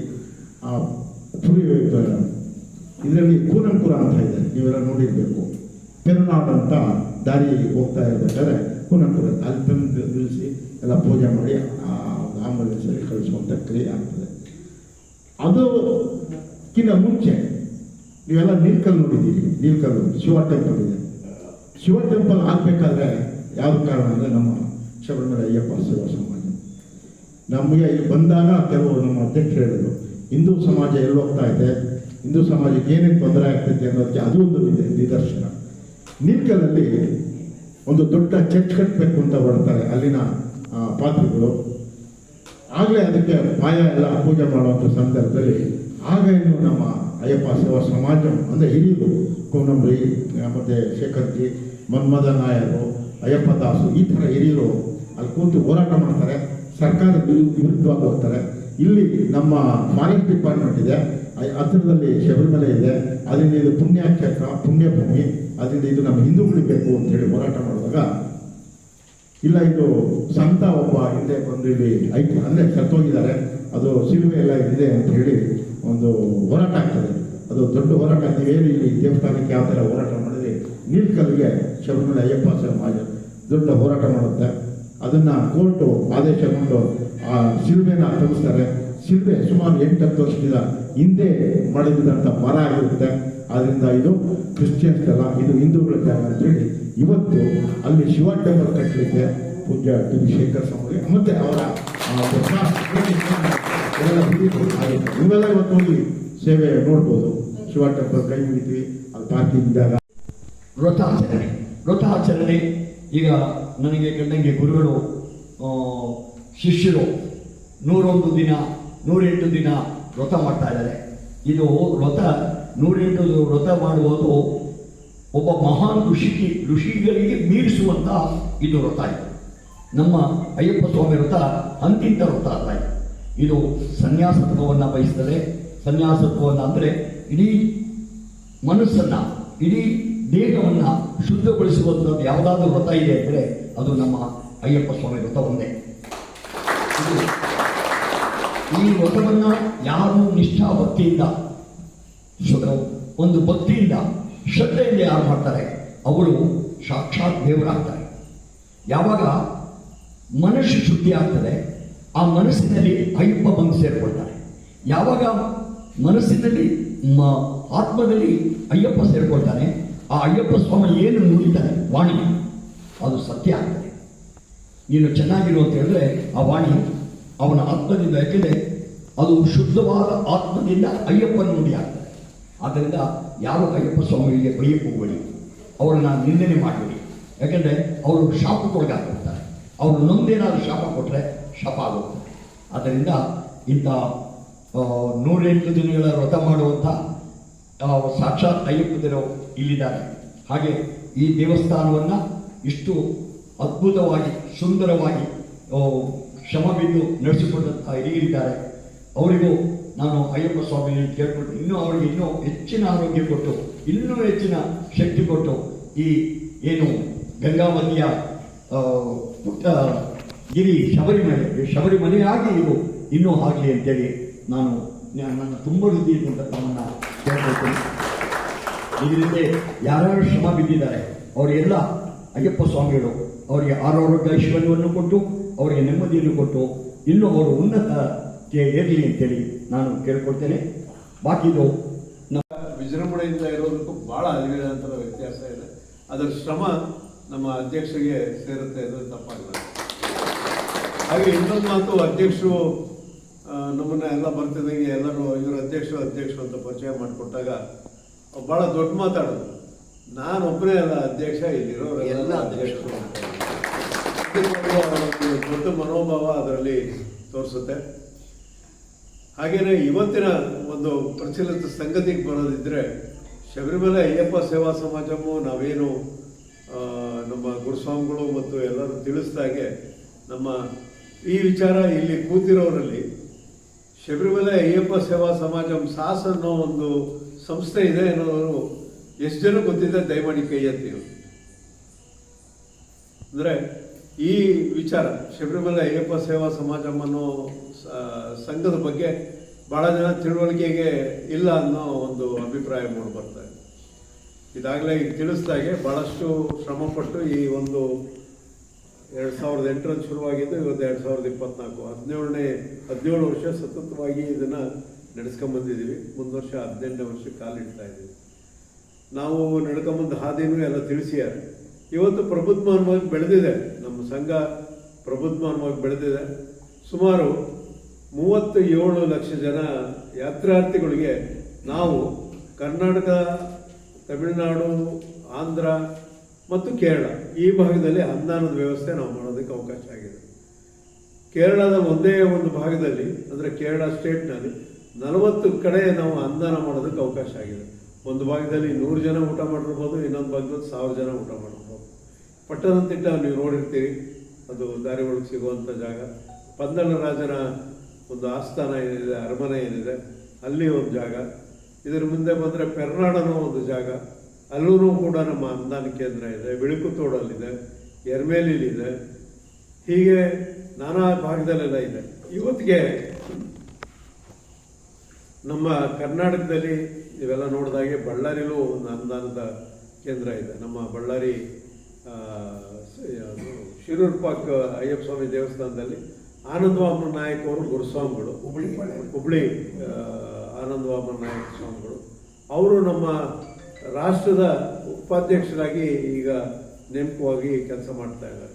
ಇದರಲ್ಲಿ ಕೂನಂಪುರ ಅಂತ ಇದೆ, ನೀವೆಲ್ಲ ನೋಡಿರಬೇಕು. ಪೆರುನಾಡು ಅಂತ ದಾರಿ ಹೋಗ್ತಾ ಇರಬೇಕಾದ್ರೆ ಕೂನಂಪುರ ಅಲ್ಲಿ ತಂದು ನಿಲ್ಲಿಸಿ ಎಲ್ಲ ಪೂಜೆ ಮಾಡಿ ಆಂಬುಲೆನ್ಸಲ್ಲಿ ಕಳಿಸುವಂಥ ಕ್ರಿಯೆ ಆಗ್ತದೆ. ಅದಕ್ಕಿಂತ ಮುಂಚೆ ನೀವೆಲ್ಲ ನೀಲ್ಕಲ್ ನೋಡಿದ್ದೀರಿ. ನೀಲ್ಕಲ್ಲು ಶಿವ ಟೆಂಪಲ್ ಇದೆ. ಶಿವ ಟೆಂಪಲ್ ಆಗಬೇಕಾದ್ರೆ ಯಾವ ಕಾರಣ ಅಂದರೆ ನಮ್ಮ ಶಬರಿಮಲೆ ಅಯ್ಯಪ್ಪ ಸೇವಾ ಸಮಾಜ. ನಮಗೆ ಇಲ್ಲಿ ಬಂದಾಗ ಕೆಲವು ನಮ್ಮ ಅಧ್ಯಕ್ಷರು ಹೇಳಿದ್ರು, ಹಿಂದೂ ಸಮಾಜ ಎಲ್ಲಿ ಹೋಗ್ತಾ ಇದೆ, ಹಿಂದೂ ಸಮಾಜಕ್ಕೆ ಏನೇನು ತೊಂದರೆ ಆಗ್ತೈತೆ ಅನ್ನೋದಕ್ಕೆ ಅದು ಒಂದು ನಿದರ್ಶನ. ನೀಲ್ಕಲಲ್ಲಿ ಒಂದು ದೊಡ್ಡ ಚರ್ಚ್ ಕಟ್ಟಬೇಕು ಅಂತ ಬರ್ತಾರೆ ಅಲ್ಲಿನ ಪಾತ್ರಿಗಳು. ಆಗಲೇ ಅದಕ್ಕೆ ಮಾಯ ಎಲ್ಲ ಪೂಜೆ ಮಾಡುವಂಥ ಸಂದರ್ಭದಲ್ಲಿ ಆಗ ಇನ್ನು ನಮ್ಮ ಅಯ್ಯಪ್ಪ ಸೇವಾ ಸಮಾಜ ಅಂದರೆ ಹಿರಿಯರು ಕೋನಂಬ್ರಿ ಮತ್ತು ಶೇಖರ್ಜಿ, ಮನ್ಮದ ನಾಯರು, ಅಯ್ಯಪ್ಪ ದಾಸು ಈ ಥರ ಹಿರಿಯರು ಅಲ್ಲಿ ಕೂತು ಹೋರಾಟ ಮಾಡ್ತಾರೆ. ಸರ್ಕಾರದ ವಿರುದ್ಧವಾಗಿ ಹೋಗ್ತಾರೆ. ಇಲ್ಲಿ ನಮ್ಮ ಫಾರೆಸ್ಟ್ ಡಿಪಾರ್ಟ್ಮೆಂಟ್ ಇದೆ, ಹತ್ತಿರದಲ್ಲಿ ಶಬರಿಮಲೆ ಇದೆ, ಅದರಿಂದ ಇದು ಪುಣ್ಯಕ್ಷೇತ್ರ, ಪುಣ್ಯಭೂಮಿ, ಅದರಿಂದ ಇದು ನಮ್ಮ ಹಿಂದೂಗಳಿಗೆ ಬೇಕು ಅಂತೇಳಿ ಹೋರಾಟ ಮಾಡುವಾಗ ಇಲ್ಲ ಇದು ಸಂತ ಒಬ್ಬ ಹಿಂದೆ ಬಂದು ಇಲ್ಲಿ ಐಕ್ಯ ಅಂದರೆ ಸತ್ತೋಗಿದ್ದಾರೆ, ಅದು ಸಿಲುವೆ ಎಲ್ಲ ಇದೆ ಅಂತ ಹೇಳಿ ಒಂದು ಹೋರಾಟ ಆಗ್ತದೆ. ಅದು ದೊಡ್ಡ ಹೋರಾಟ. ನೀವೇನು ಇಲ್ಲಿ ದೇವಸ್ಥಾನಕ್ಕೆ ಯಾವ ಥರ ಹೋರಾಟ ಮಾಡಿದ್ರೆ ನೀಲ್ಕಲ್ಗೆ ಶಬರಿಮಲೆ ಅಯ್ಯಪ್ಪ ಸಮಾಜ ದೊಡ್ಡ ಹೋರಾಟ ಮಾಡುತ್ತೆ. ಅದನ್ನು ಕೋರ್ಟು ಆದೇಶಗೊಂಡು ಆ ಸಿಲುವೆನ ತೋರಿಸ್ತಾರೆ. ಸಿಲುವೆ ಸುಮಾರು 8-10 ವರ್ಷದ ಹಿಂದೆ ಮಾಡಿದಂಥ ಮರ ಆಗಿರುತ್ತೆ. ಆದ್ದರಿಂದ ಇದು ಕ್ರಿಶ್ಚಿಯನ್ಸ್ ಅಲ್ಲ, ಇದು ಹಿಂದೂಗಳ ಜಾಗ ಅಂತೇಳಿ ಇವತ್ತು ಅಲ್ಲಿ ಶಿವ ಟೆಂಪಲ್ ಕಟ್ಟಲಿಕ್ಕೆ ಪೂಜ್ಯ TB ಶೇಖರ್ ಸ್ವಾಮಿ ಮತ್ತು ಅವರ ಇವೆಲ್ಲ ಇವತ್ತು ಹೋಗಿ ಸೇವೆ ನೋಡ್ಬೋದು. ಶಿವ ಟೆಂಪಲ್ ಕೈ ಮುಗಿತೀವಿ, ಅಲ್ಲಿ ಪಾರ್ಕಿಂಗ್ ಜಾಗ. ವ್ರತಾಚರಣೆ ಈಗ ನನಗೆ ಕಂಡಂಗೆ ಗುರುಗಳು ಶಿಷ್ಯರು 101 ದಿನ 108 ದಿನ ವ್ರತ ಮಾಡ್ತಾ ಇದ್ದಾರೆ. ಇದು ವ್ರತ 108 ವ್ರತ ಮಾಡುವುದು ಒಬ್ಬ ಮಹಾನ್ ಋಷಿಗಳಿಗೆ ಮೀರಿಸುವಂತ ಇದು ವ್ರತ ಇದು. ನಮ್ಮ ಅಯ್ಯಪ್ಪ ಸ್ವಾಮಿ ವ್ರತ ಅಂತಿಂತ ವ್ರತ ಅಲ್ಲ ಇದು ಸನ್ಯಾಸತ್ವವನ್ನು ಬಯಸ್ತದೆ. ಸನ್ಯಾಸತ್ವವನ್ನು ಅಂದರೆ ಇಡೀ ಮನಸ್ಸನ್ನ, ಇಡೀ ದೇಹವನ್ನು ಶುದ್ಧಗೊಳಿಸುವಂಥದ್ದು ಯಾವುದಾದ್ರೂ ವ್ರತ ಇದೆ ಅಂದರೆ ಅದು ನಮ್ಮ ಅಯ್ಯಪ್ಪ ಸ್ವಾಮಿ ವ್ರತ ಒಂದೇ. ಈ ವ್ರತವನ್ನು ಯಾರು ನಿಷ್ಠಾ ಭಕ್ತಿಯಿಂದ, ಒಂದು ಭಕ್ತಿಯಿಂದ, ಶ್ರದ್ಧೆಯಿಂದ ಯಾರು ಮಾಡ್ತಾರೆ ಅವರು ಸಾಕ್ಷಾತ್ ದೇವರಾಗ್ತಾರೆ. ಯಾವಾಗ ಮನಸ್ಸು ಶುದ್ಧಿ ಆಗ್ತದೆ ಆ ಮನಸ್ಸಿನಲ್ಲಿ ಅಯ್ಯಪ್ಪ ಬಂದು ಸೇರಿಕೊಳ್ತಾರೆ. ಯಾವಾಗ ಮನಸ್ಸಿನಲ್ಲಿ ಆತ್ಮದಲ್ಲಿ ಅಯ್ಯಪ್ಪ ಸೇರಿಕೊಳ್ತಾನೆ, ಆ ಅಯ್ಯಪ್ಪ ಸ್ವಾಮಿ ಏನು ನುಡಿತಾನೆ ವಾಣಿ ಅದು ಸತ್ಯ ಆಗ್ತದೆ. ನೀನು ಚೆನ್ನಾಗಿರು ಅಂತ ಹೇಳಿದ್ರೆ ಆ ವಾಣಿ ಅವನ ಆತ್ಮದಿಂದ, ಯಾಕೆಂದರೆ ಅದು ಶುದ್ಧವಾದ ಆತ್ಮದಿಂದ ಅಯ್ಯಪ್ಪನ ನುಡಿ ಆಗ್ತದೆ. ಆದ್ದರಿಂದ ಯಾವ ಅಯ್ಯಪ್ಪ ಸ್ವಾಮಿಗಳಿಗೆ ಬೈಯಕ್ಕೆ ಹೋಗಬೇಡಿ, ಅವರನ್ನು ನಿಂದನೆ ಮಾಡಬೇಡಿ. ಯಾಕೆಂದರೆ ಅವರು ಶಾಪಕ್ಕೊಳಗಾಗ್ಬಿಡ್ತಾರೆ. ಅವರು ನೊಂದೇನಾದರೂ ಶಾಪ ಕೊಟ್ಟರೆ ಶಾಪ ಆಗುತ್ತೆ. ಆದ್ದರಿಂದ ಇಂಥ 108 ದಿನಗಳ ವ್ರತ ಮಾಡುವಂಥ ಸಾಕ್ಷಾತ್ ಅಯ್ಯಪ್ಪದರು ಇಲ್ಲಿದ್ದಾರೆ. ಹಾಗೆ ಈ ದೇವಸ್ಥಾನವನ್ನು ಇಷ್ಟು ಅದ್ಭುತವಾಗಿ ಸುಂದರವಾಗಿ ಶ್ರಮ ಬಿದ್ದು ನಡೆಸಿಕೊಂಡಂಥ ಹಿರಿಯರಿದ್ದಾರೆ. ಅವರಿಗೂ ನಾನು ಅಯ್ಯಪ್ಪ ಸ್ವಾಮಿಯನ್ನು ಕೇಳ್ಕೊಂಡು ಅವರಿಗೆ ಇನ್ನೂ ಹೆಚ್ಚಿನ ಆರೋಗ್ಯ ಕೊಟ್ಟು, ಇನ್ನೂ ಹೆಚ್ಚಿನ ಶಕ್ತಿ ಕೊಟ್ಟು, ಈ ಏನು ಗಂಗಾವತಿಯ ಪುಟ್ಟ ಗಿರಿ ಶಬರಿಮಲೆಯಾಗಿ ಇದು ಇನ್ನೂ ಆಗಲಿ ಅಂತೇಳಿ ನಾನು ನನ್ನ ತುಂಬ ಹೃದಯದಿಂದ ತಮ್ಮನ್ನು ಕೇಳ್ಕೊಳ್ತೀನಿ. ಇದರಿಂದ ಯಾರ್ಯಾರು ಶ್ರಮ ಬಿದ್ದಿದ್ದಾರೆ ಅವರಿಗೆಲ್ಲ ಅಯ್ಯಪ್ಪ ಸ್ವಾಮಿಗಳು ಅವರಿಗೆ ಆರೋಗ್ಯ ಐಶ್ವರ್ಯವನ್ನು ಕೊಟ್ಟು, ಅವರಿಗೆ ನೆಮ್ಮದಿಯನ್ನು ಕೊಟ್ಟು, ಇನ್ನೂ ಅವರು ಉನ್ನತಕ್ಕೆ ಏರಲಿ ಅಂತೇಳಿ ನಾನು ಕೇಳ್ಕೊಳ್ತೇನೆ. ಬಾಕಿದು ವಿಜೃಂಭಣೆಯಿಂದ ಇರೋದಕ್ಕೂ ಬಹಳ ಅರಿವಿನಂತರ ವ್ಯತ್ಯಾಸ ಇದೆ. ಅದರ ಶ್ರಮ ನಮ್ಮ ಅಧ್ಯಕ್ಷರಿಗೆ ಸೇರುತ್ತೆ ಅಂದರೆ ತಪ್ಪಾಗಲ್ಲ. ಹಾಗೆ ಇನ್ನೊಂದು ಮಾತು, ಅಧ್ಯಕ್ಷರು ನಮ್ಮನ್ನ ಎಲ್ಲ ಬರ್ತಿದ್ದಂಗೆ ಎಲ್ಲರೂ ಇವರು ಅಧ್ಯಕ್ಷರು ಅಂತ ಪರಿಚಯ ಮಾಡಿಕೊಟ್ಟಾಗ ಭಾಳ ದೊಡ್ಡ ಮಾತಾಡೋದು. ನಾನು ಒಬ್ಬರೇ ಅಲ್ಲ ಅಧ್ಯಕ್ಷ, ಇಲ್ಲಿರೋ ಎಲ್ಲ ಅಧ್ಯಕ್ಷರು ದೊಡ್ಡ ಮನೋಭಾವ ಅದರಲ್ಲಿ ತೋರಿಸುತ್ತೆ. ಹಾಗೆಯೇ ಇವತ್ತಿನ ಒಂದು ಪ್ರಚಲಿತ ಸಂಗತಿಗೆ ಬರೋದಿದ್ರೆ, ಶಬರಿಮಲೆ ಅಯ್ಯಪ್ಪ ಸೇವಾ ಸಮಾಜವು ನಾವೇನು ನಮ್ಮ ಗುರುಸ್ವಾಮಿಗಳು ಮತ್ತು ಎಲ್ಲರೂ ತಿಳಿಸಿದಾಗೆ ನಮ್ಮ ಈ ವಿಚಾರ ಇಲ್ಲಿ ಕೂತಿರೋರಲ್ಲಿ ಶಬರಿಮಲೆ ಅಯ್ಯಪ್ಪ ಸೇವಾ ಸಮಾಜ ಸಾಸ್ ಅನ್ನೋ ಒಂದು ಸಂಸ್ಥೆ ಇದೆ ಅನ್ನೋರು ಎಷ್ಟು ಜನ ಗೊತ್ತಿದೆ ದಯಮಾಡಿ ಕೈ ಎತ್ತೀವಿ. ಅಂದರೆ ಈ ವಿಚಾರ ಶಬರಿಮಲೆ ಅಯ್ಯಪ್ಪ ಸೇವಾ ಸಮಾಜ ಅನ್ನೋ ಸಂಘದ ಬಗ್ಗೆ ಭಾಳ ಜನ ತಿಳುವಳಿಕೆಗೆ ಇಲ್ಲ ಅನ್ನೋ ಒಂದು ಅಭಿಪ್ರಾಯ ಮೂಡಿಬರ್ತಾ ಇದೆ. ಇದಾಗಲೇ ಈಗ ತಿಳಿಸ್ದಾಗೆ ಭಾಳಷ್ಟು ಶ್ರಮಪಟ್ಟು ಈ ಒಂದು 2008ರಲ್ಲಿ ಶುರುವಾಗಿದ್ದು ಇವತ್ತು 2024 17 ವರ್ಷ ಸತತವಾಗಿ ಇದನ್ನು ನಡೆಸ್ಕೊಂಬಂದಿದ್ದೀವಿ. ಮುಂದೆ ವರ್ಷ 18ನೇ ವರ್ಷಕ್ಕೆ ಕಾಲಿಡ್ತಾ ಇದ್ದೀವಿ. ನಾವು ನಡ್ಕೊಂಬಂದು ಹಾದಿನೂ ಎಲ್ಲ ತಿಳಿಸಿದ್ದಾರೆ. ಇವತ್ತು ಪ್ರಬುದ್ಧಮಾನವಾಗಿ ಬೆಳೆದಿದೆ, ನಮ್ಮ ಸಂಘ ಪ್ರಬುದ್ಧಮಾನವಾಗಿ ಬೆಳೆದಿದೆ. ಸುಮಾರು 37 ಲಕ್ಷ ಜನ ಯಾತ್ರಾರ್ಥಿಗಳಿಗೆ ನಾವು ಕರ್ನಾಟಕ, ತಮಿಳುನಾಡು, ಆಂಧ್ರ ಮತ್ತು ಕೇರಳ ಈ ಭಾಗದಲ್ಲಿ ಅನುದಾನದ ವ್ಯವಸ್ಥೆ ನಾವು ಮಾಡೋದಕ್ಕೆ ಅವಕಾಶ ಆಗಿದೆ. ಕೇರಳದ ಒಂದೇ ಒಂದು ಭಾಗದಲ್ಲಿ, ಅಂದರೆ ಕೇರಳ ಸ್ಟೇಟ್ನಲ್ಲಿ 40 ಕಡೆ ನಾವು ಅನುದಾನ ಮಾಡೋದಕ್ಕೆ ಅವಕಾಶ ಆಗಿದೆ. ಒಂದು ಭಾಗದಲ್ಲಿ 100 ಜನ ಊಟ ಮಾಡಿರ್ಬೋದು, ಇನ್ನೊಂದು ಭಾಗದಲ್ಲಿ 1000 ಜನ ಊಟ ಮಾಡಿರ್ಬೋದು. ಪಟ್ಟಣತಿಟ್ಟ ನೀವು ನೋಡಿರ್ತೀರಿ, ಅದು ದಾರಿ ಒಳಗೆ ಸಿಗುವಂಥ ಜಾಗ. ಪಂದಳ ರಾಜನ ಒಂದು ಆಸ್ಥಾನ ಏನಿದೆ, ಅರಮನೆ ಏನಿದೆ, ಅಲ್ಲಿ ಒಂದು ಜಾಗ. ಇದರ ಮುಂದೆ ಬಂದರೆ ಪೆರ್ನಾಡನೋ ಒಂದು ಜಾಗ, ಅಲ್ಲೂ ಕೂಡ ನಮ್ಮ ಅನುದಾನ ಕೇಂದ್ರ ಇದೆ. ಬಿಳುಕುತೋಡಲ್ಲಿದೆ, ಎರ್ಮೇಲಿಲಿದೆ, ಹೀಗೆ ನಾನಾ ಭಾಗದಲ್ಲೆಲ್ಲ ಇದೆ. ಇವತ್ತಿಗೆ ನಮ್ಮ ಕರ್ನಾಟಕದಲ್ಲಿ ಇವೆಲ್ಲ ನೋಡಿದಾಗೆ ಬಳ್ಳಾರಿಲೂ ಒಂದು ಅನುದಾನದ ಕೇಂದ್ರ ಇದೆ. ನಮ್ಮ ಬಳ್ಳಾರಿ ಶಿರೂರ್ ಪಾಕ್ ಅಯ್ಯಪ್ಪ ಸ್ವಾಮಿ ದೇವಸ್ಥಾನದಲ್ಲಿ ಆನಂದವಾಮನ ನಾಯಕ್ ಅವರು ಗುರುಸ್ವಾಮಿಗಳು, ಹುಬ್ಳಿ ಆನಂದವಾಮನ ನಾಯಕ ಸ್ವಾಮಿಗಳು ಅವರು ನಮ್ಮ ರಾಷ್ಟ್ರದ ಉಪಾಧ್ಯಕ್ಷರಾಗಿ ಈಗ ನೇಮಕವಾಗಿ ಕೆಲಸ ಮಾಡ್ತಾ ಇದ್ದಾರೆ.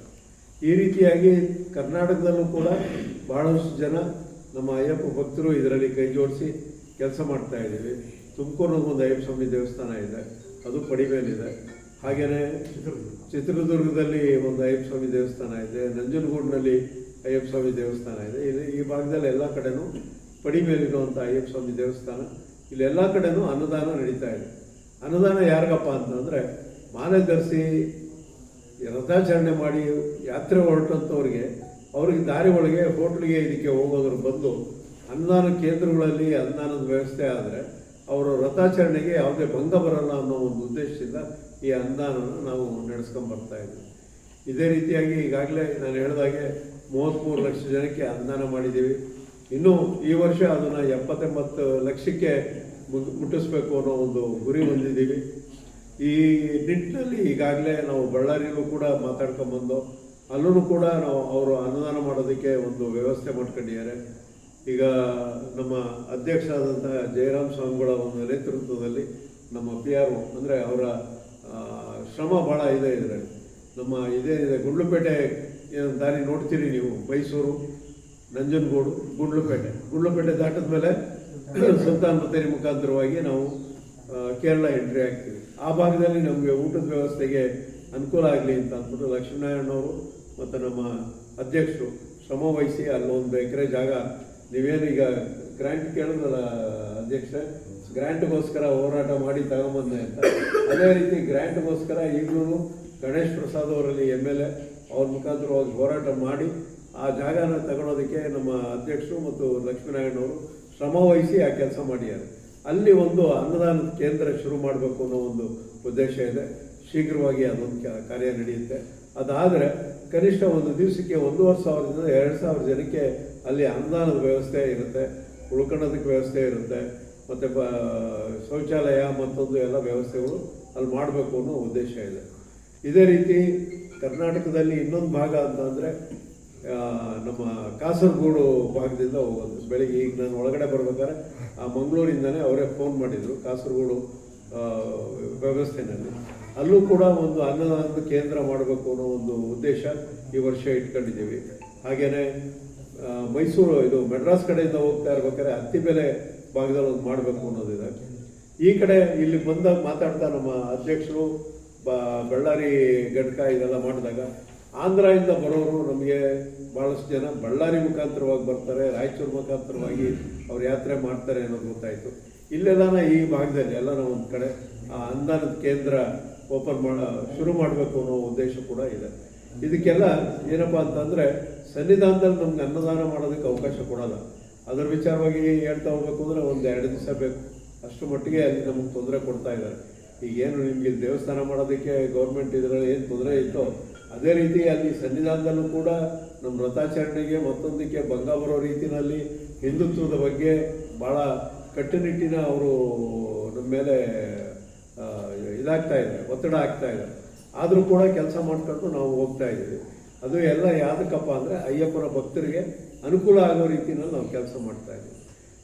ಈ ರೀತಿಯಾಗಿ ಕರ್ನಾಟಕದಲ್ಲೂ ಕೂಡ ಬಹಳಷ್ಟು ಜನ ನಮ್ಮ ಅಯ್ಯಪ್ಪ ಭಕ್ತರು ಇದರಲ್ಲಿ ಕೈ ಜೋಡಿಸಿ ಕೆಲಸ ಮಾಡ್ತಾ ಇದ್ದೀವಿ. ತುಮಕೂರಿನಲ್ಲಿ ಒಂದು ಅಯ್ಯಪ್ಪ ಸ್ವಾಮಿ ದೇವಸ್ಥಾನ ಇದೆ, ಅದು ಪಡಿಮೇಲಿದೆ. ಹಾಗೆಯೇ ಚಿತ್ರದುರ್ಗದಲ್ಲಿ ಒಂದು ಅಯ್ಯಪ್ಪ ಸ್ವಾಮಿ ದೇವಸ್ಥಾನ ಇದೆ, ನಂಜನಗೂಡಿನಲ್ಲಿ ಅಯ್ಯಪ್ಪ ಸ್ವಾಮಿ ದೇವಸ್ಥಾನ ಇದೆ. ಈ ಭಾಗದಲ್ಲಿ ಎಲ್ಲ ಕಡೆನೂ ಪಡಿಮೇಲಿರುವಂಥ ಅಯ್ಯಪ್ಪ ಸ್ವಾಮಿ ದೇವಸ್ಥಾನ, ಇಲ್ಲೆಲ್ಲ ಕಡೆನೂ ಅನ್ನದಾನ ನಡೀತಾ ಇದೆ. ಅನ್ನದಾನ ಯಾರಿಗಪ್ಪ ಅಂತಂದರೆ ಮಾಲೆ ಧರಿಸಿ ರಥಾಚರಣೆ ಮಾಡಿ ಯಾತ್ರೆ ಹೊರಟಂಥವ್ರಿಗೆ ಅವ್ರಿಗೆ ದಾರಿ ಒಳಗೆ ಹೋಟ್ಲಿಗೆ ಇದಕ್ಕೆ ಹೋಗೋದ್ರ ಬದಲು ಅನ್ನದಾನ ಕೇಂದ್ರಗಳಲ್ಲಿ ಅನ್ನದಾನದ ವ್ಯವಸ್ಥೆ ಆದರೆ ಅವರ ರಥಾಚರಣೆಗೆ ಯಾವುದೇ ಭಂಗ ಬರಲ್ಲ ಅನ್ನೋ ಒಂದು ಉದ್ದೇಶದಿಂದ ಈ ಅನ್ನದಾನನ ನಾವು ನಡೆಸ್ಕೊಂಡ್ಬರ್ತಾ ಇದ್ದೀವಿ. ಇದೇ ರೀತಿಯಾಗಿ ಈಗಾಗಲೇ ನಾನು ಹೇಳಿದಾಗೆ 33 ಲಕ್ಷ ಜನಕ್ಕೆ ಅನ್ನದಾನ ಮಾಡಿದ್ದೀವಿ. ಇನ್ನು ಈ ವರ್ಷ ಅದನ್ನು 70-80 ಲಕ್ಷಕ್ಕೆ ಮುಟ್ಟಿಸ್ಬೇಕು ಅನ್ನೋ ಒಂದು ಗುರಿ ಹೊಂದಿದ್ದೀವಿ. ಈ ನಿಟ್ಟಿನಲ್ಲಿ ಈಗಾಗಲೇ ನಾವು ಬಳ್ಳಾರಿಯಲ್ಲೂ ಕೂಡ ಮಾತಾಡ್ಕೊಂಬಂದು ಅಲ್ಲೂ ಕೂಡ ನಾವು ಅವರು ಅನ್ನದಾನ ಮಾಡೋದಕ್ಕೆ ಒಂದು ವ್ಯವಸ್ಥೆ ಮಾಡ್ಕೊಂಡಿದ್ದಾರೆ. ಈಗ ನಮ್ಮ ಅಧ್ಯಕ್ಷರಾದಂಥ ಜಯರಾಮ್ ಸ್ವಾಮಿಗಳ ಒಂದು ನೇತೃತ್ವದಲ್ಲಿ ನಮ್ಮ PRO ಅಂದರೆ ಅವರ ಶ್ರಮ ಭಾಳ ಇದೆ ಇದರಲ್ಲಿ. ನಮ್ಮ ಇದೆ ಗುಂಡ್ಲುಪೇಟೆ ದಾರಿ ನೋಡ್ತೀರಿ ನೀವು, ಮೈಸೂರು, ನಂಜನಗೂಡು, ಗುಂಡ್ಲುಪೇಟೆ ದಾಟಿದ ಮೇಲೆ ಸುಲ್ತಾನ್ ಬತ್ತೇರಿ ಮುಖಾಂತರವಾಗಿ ನಾವು ಕೇರಳ ಎಂಟ್ರಿ ಆಗ್ತೀವಿ. ಆ ಭಾಗದಲ್ಲಿ ನಮಗೆ ಊಟದ ವ್ಯವಸ್ಥೆಗೆ ಅನುಕೂಲ ಆಗಲಿ ಅಂತ ಅಂದ್ಬಿಟ್ಟು ಲಕ್ಷ್ಮೀನಾರಾಯಣವರು ಮತ್ತು ನಮ್ಮ ಅಧ್ಯಕ್ಷರು ಶ್ರಮ ವಹಿಸಿ ಅಲ್ಲೊಂದು ಎಕರೆ ಜಾಗ, ನೀವೇನು ಈಗ ಗ್ರ್ಯಾಂಟ್ ಕೇಳಿದ್ರಲ್ಲ ಅಧ್ಯಕ್ಷರೇ, ಗ್ರ್ಯಾಂಟ್ಗೋಸ್ಕರ ಹೋರಾಟ ಮಾಡಿ ತಗೊಂಬಂದೆ ಅಂತ, ಅದೇ ರೀತಿ ಗ್ರ್ಯಾಂಟ್ಗೋಸ್ಕರ ಈಗಲೂ ಗಣೇಶ್ ಪ್ರಸಾದ್ ಅವರಲ್ಲಿ MLA ಅವ್ರ ಮುಖಾಂತರವಾಗಿ ಹೋರಾಟ ಮಾಡಿ ಆ ಜಾಗನ ತಗೊಳೋದಕ್ಕೆ ನಮ್ಮ ಅಧ್ಯಕ್ಷರು ಮತ್ತು ಲಕ್ಷ್ಮೀನಾರಾಯಣವರು ಶ್ರಮ ವಹಿಸಿ ಆ ಕೆಲಸ ಮಾಡಿದ್ದಾರೆ. ಅಲ್ಲಿ ಒಂದು ಅನ್ನದಾನದ ಕೇಂದ್ರ ಶುರು ಮಾಡಬೇಕು ಅನ್ನೋ ಒಂದು ಉದ್ದೇಶ ಇದೆ. ಶೀಘ್ರವಾಗಿ ಅದೊಂದು ಕಾರ್ಯ ನಡೆಯುತ್ತೆ. ಅದಾದರೆ ಕನಿಷ್ಠ ಒಂದು ದಿವಸಕ್ಕೆ 1,500ದಿಂದ 2,000 ಜನಕ್ಕೆ ಅಲ್ಲಿ ಅನ್ನದಾನದ ವ್ಯವಸ್ಥೆ ಇರುತ್ತೆ, ಉಳ್ಕೊಳ್ಳೋದಕ್ಕೆ ವ್ಯವಸ್ಥೆ ಇರುತ್ತೆ, ಮತ್ತು ಶೌಚಾಲಯ ಮತ್ತೊಂದು ಎಲ್ಲ ವ್ಯವಸ್ಥೆಗಳು ಅಲ್ಲಿ ಮಾಡಬೇಕು ಅನ್ನೋ ಉದ್ದೇಶ ಇದೆ. ಇದೇ ರೀತಿ ಕರ್ನಾಟಕದಲ್ಲಿ ಇನ್ನೊಂದು ಭಾಗ ಅಂತಂದರೆ ನಮ್ಮ ಕಾಸರಗೋಡು ಭಾಗದಿಂದ ಹೋಗೋದು. ಬೆಳಿಗ್ಗೆ ಈಗ ನಾನು ಒಳಗಡೆ ಬರ್ಬೇಕಾದ್ರೆ ಆ ಮಂಗಳೂರಿಂದನೇ ಅವರೇ ಫೋನ್ ಮಾಡಿದರು ಕಾಸರಗೋಡು ವ್ಯವಸ್ಥೆನಲ್ಲಿ. ಅಲ್ಲೂ ಕೂಡ ಒಂದು ಅನ್ನದಾನದ ಕೇಂದ್ರ ಮಾಡಬೇಕು ಅನ್ನೋ ಒಂದು ಉದ್ದೇಶ ಈ ವರ್ಷ ಇಟ್ಕೊಂಡಿದ್ದೀವಿ. ಹಾಗೆಯೇ ಮೈಸೂರು ಇದು ಮೆಡ್ರಾಸ್ ಕಡೆಯಿಂದ ಹೋಗ್ತಾ ಇರ್ಬೇಕಾದ್ರೆ ಹತ್ತಿಬೆಲೆ ಭಾಗದಲ್ಲಿ ಒಂದು ಮಾಡಬೇಕು ಅನ್ನೋದಿದೆ. ಈ ಕಡೆ ಇಲ್ಲಿ ಬಂದಾಗ ಮಾತಾಡ್ತಾ ನಮ್ಮ ಅಧ್ಯಕ್ಷರು ಬಳ್ಳಾರಿ ಘಟಕ ಇದೆಲ್ಲ ಮಾಡಿದಾಗ ಆಂಧ್ರದಿಂದ ಬರೋರು ನಮಗೆ ಭಾಳಷ್ಟು ಜನ ಬಳ್ಳಾರಿ ಮುಖಾಂತರವಾಗಿ ಬರ್ತಾರೆ, ರಾಯಚೂರು ಮುಖಾಂತರವಾಗಿ ಅವ್ರು ಯಾತ್ರೆ ಮಾಡ್ತಾರೆ ಅನ್ನೋದು ಗೊತ್ತಾಯಿತು. ಇಲ್ಲೆಲ್ಲ ಈ ಭಾಗದಲ್ಲಿ ಎಲ್ಲ ನಾವು ಒಂದು ಕಡೆ ಆ ಅನ್ನದಾನದ ಕೇಂದ್ರ ಶುರು ಮಾಡಬೇಕು ಅನ್ನೋ ಉದ್ದೇಶ ಕೂಡ ಇದೆ. ಇದಕ್ಕೆಲ್ಲ ಏನಪ್ಪ ಅಂತಂದರೆ ಸನ್ನಿಧಾನದಲ್ಲಿ ನಮ್ಗೆ ಅನ್ನದಾನ ಮಾಡೋದಕ್ಕೆ ಅವಕಾಶ ಕೊಡೋಲ್ಲ. ಅದರ ವಿಚಾರವಾಗಿ ಹೇಳ್ತಾ ಹೋಗ್ಬೇಕು ಅಂದರೆ 1-2 ದಿವಸ ಬೇಕು. ಅಷ್ಟು ಮಟ್ಟಿಗೆ ಅಲ್ಲಿ ನಮಗೆ ತೊಂದರೆ ಕೊಡ್ತಾ ಇದ್ದಾರೆ. ಈಗೇನು ನಿಮಗೆ ದೇವಸ್ಥಾನ ಮಾಡೋದಕ್ಕೆ ಗೌರ್ಮೆಂಟ್ ಇದರಲ್ಲಿ ಏನು ತೊಂದರೆ ಇತ್ತೋ ಅದೇ ರೀತಿ ಅಲ್ಲಿ ಸನ್ನಿಧಾನದಲ್ಲೂ ಕೂಡ ನಮ್ಮ ರಥಾಚರಣೆಗೆ ಮತ್ತೊಂದಕ್ಕೆ ಭಂಗ ಬರೋ ರೀತಿಯಲ್ಲಿ ಹಿಂದುತ್ವದ ಬಗ್ಗೆ ಭಾಳ ಕಟ್ಟುನಿಟ್ಟಿನ ಅವರು ನಮ್ಮ ಮೇಲೆ ಇದಾಗ್ತಾ ಇದೆ, ಒತ್ತಡ ಆಗ್ತಾ ಇದೆ. ಆದರೂ ಕೂಡ ಕೆಲಸ ಮಾಡ್ಕೊಂಡು ನಾವು ಹೋಗ್ತಾ ಇದ್ದೀವಿ. ಅದು ಎಲ್ಲ ಯಾವುದಕ್ಕಪ್ಪ ಅಂದರೆ ಅಯ್ಯಪ್ಪನ ಭಕ್ತರಿಗೆ ಅನುಕೂಲ ಆಗೋ ರೀತಿಯಲ್ಲಿ ನಾವು ಕೆಲಸ ಮಾಡ್ತಾ ಇದ್ದೀವಿ.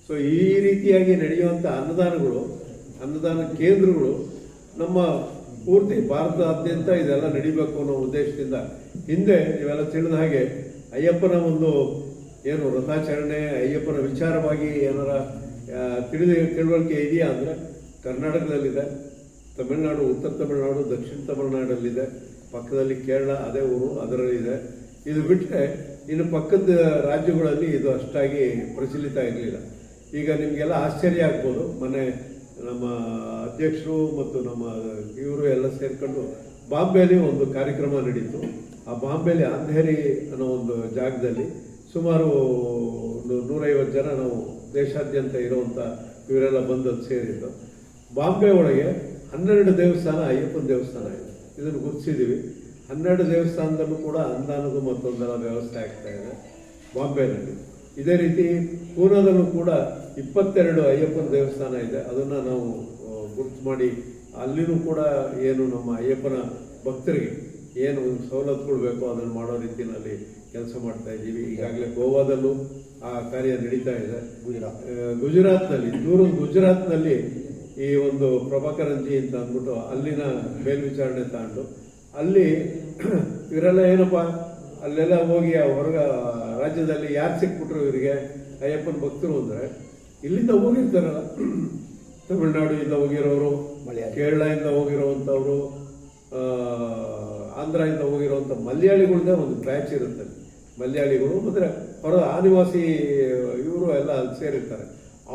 ಸೊ ಈ ರೀತಿಯಾಗಿ ನಡೆಯುವಂಥ ಅನ್ನದಾನ ಕೇಂದ್ರಗಳು ನಮ್ಮ ಪೂರ್ತಿ ಭಾರತದಾದ್ಯಂತ ಇದೆಲ್ಲ ನಡಿಬೇಕು ಅನ್ನೋ ಉದ್ದೇಶದಿಂದ ಹಿಂದೆ ನೀವೆಲ್ಲ ತಿಳಿದ ಹಾಗೆ ಅಯ್ಯಪ್ಪನ ಒಂದು ಏನು ರಥಾಚರಣೆ ಅಯ್ಯಪ್ಪನ ವಿಚಾರವಾಗಿ ಏನಾರ ತಿಳುವಳಿಕೆ ಇದೆಯಾ ಅಂದರೆ ಕರ್ನಾಟಕದಲ್ಲಿದೆ, ತಮಿಳುನಾಡು, ಉತ್ತರ ತಮಿಳುನಾಡು, ದಕ್ಷಿಣ ತಮಿಳುನಾಡಲ್ಲಿದೆ, ಪಕ್ಕದಲ್ಲಿ ಕೇರಳ ಅದೇ ಊರು ಅದರಲ್ಲಿದೆ. ಇದು ಬಿಟ್ಟರೆ ಇನ್ನು ಪಕ್ಕದ ರಾಜ್ಯಗಳಲ್ಲಿ ಇದು ಅಷ್ಟಾಗಿ ಪ್ರಚಲಿತ ಇರಲಿಲ್ಲ. ಈಗ ನಿಮಗೆಲ್ಲ ಆಶ್ಚರ್ಯ ಆಗ್ಬೋದು, ಮೊನ್ನೆ ನಮ್ಮ ಅಧ್ಯಕ್ಷರು ಮತ್ತು ನಮ್ಮ ಇವರು ಎಲ್ಲ ಸೇರ್ಕೊಂಡು ಬಾಂಬೆಯಲ್ಲಿ ಒಂದು ಕಾರ್ಯಕ್ರಮ ನಡೀತು. ಆ ಬಾಂಬೆಯಲ್ಲಿ ಅಂಧೇರಿ ಅನ್ನೋ ಒಂದು ಜಾಗದಲ್ಲಿ ಸುಮಾರು 150 ಜನ ನಾವು ದೇಶಾದ್ಯಂತ ಇರುವಂಥ ಇವರೆಲ್ಲ ಬಂದು ಸೇರಿದ್ದು. ಬಾಂಬೆ ಒಳಗೆ 12 ದೇವಸ್ಥಾನ ಅಯ್ಯಪ್ಪನ ದೇವಸ್ಥಾನ ಇದೆ. ಇದನ್ನು ಗುರುತಿಸಿದ್ದೀವಿ. 12 ದೇವಸ್ಥಾನದಲ್ಲೂ ಕೂಡ ಅನ್ನದಾನದ ಮತ್ತೊಂದೆಲ್ಲ ವ್ಯವಸ್ಥೆ ಆಗ್ತಾ ಇದೆ ಬಾಂಬೆನಲ್ಲಿ. ಇದೇ ರೀತಿ ಪೂನಾದಲ್ಲೂ ಕೂಡ 22 ಅಯ್ಯಪ್ಪನ ದೇವಸ್ಥಾನ ಇದೆ. ಅದನ್ನು ನಾವು ಗುರುತು ಮಾಡಿ ಅಲ್ಲಿನೂ ಕೂಡ ಏನು ನಮ್ಮ ಅಯ್ಯಪ್ಪನ ಭಕ್ತರಿಗೆ ಏನು ಸವಲತ್ತುಗಳು ಬೇಕೋ ಅದನ್ನು ಮಾಡೋ ರೀತಿಯಲ್ಲಿ ಕೆಲಸ ಮಾಡ್ತಾ ಇದ್ದೀವಿ. ಈಗಾಗಲೇ ಗೋವಾದಲ್ಲೂ ಆ ಕಾರ್ಯ ನಡೀತಾ ಇದೆ. ಗುಜರಾತ್ನಲ್ಲಿ ದೂರದ ಗುಜರಾತ್ನಲ್ಲಿ ಈ ಒಂದು ಪ್ರಭಾಕರಂಜಿ ಅಂತ ಅಂದ್ಬಿಟ್ಟು ಅಲ್ಲಿನ ಮೇಲ್ವಿಚಾರಣೆ ತಗೊಂಡು ಅಲ್ಲಿ ಇವರೆಲ್ಲ ಏನಪ್ಪ ಅಲ್ಲೆಲ್ಲ ಹೋಗಿ ಹೊರಗ ರಾಜ್ಯದಲ್ಲಿ ಯಾರು ಸಿಕ್ಬಿಟ್ರು ಇವರಿಗೆ ಅಯ್ಯಪ್ಪನ ಭಕ್ತರು ಅಂದರೆ ಇಲ್ಲಿಂದ ಹೋಗಿರ್ತಾರಲ್ಲ, ತಮಿಳುನಾಡಿಂದ ಹೋಗಿರೋರು, ಕೇರಳದಿಂದ ಹೋಗಿರೋವಂಥವ್ರು, ಆಂಧ್ರದಿಂದ ಹೋಗಿರೋವಂಥ ಮಲಯಾಳಿಗಳದ್ದೇ ಒಂದು ಬ್ಯಾಚ್ ಇರುತ್ತೆ. ಮಲಯಾಳಿಗಳು ಅಂದರೆ ಹೊರ ಆದಿವಾಸಿ ಇವರು ಎಲ್ಲ ಅಲ್ಲಿ ಸೇರಿರ್ತಾರೆ.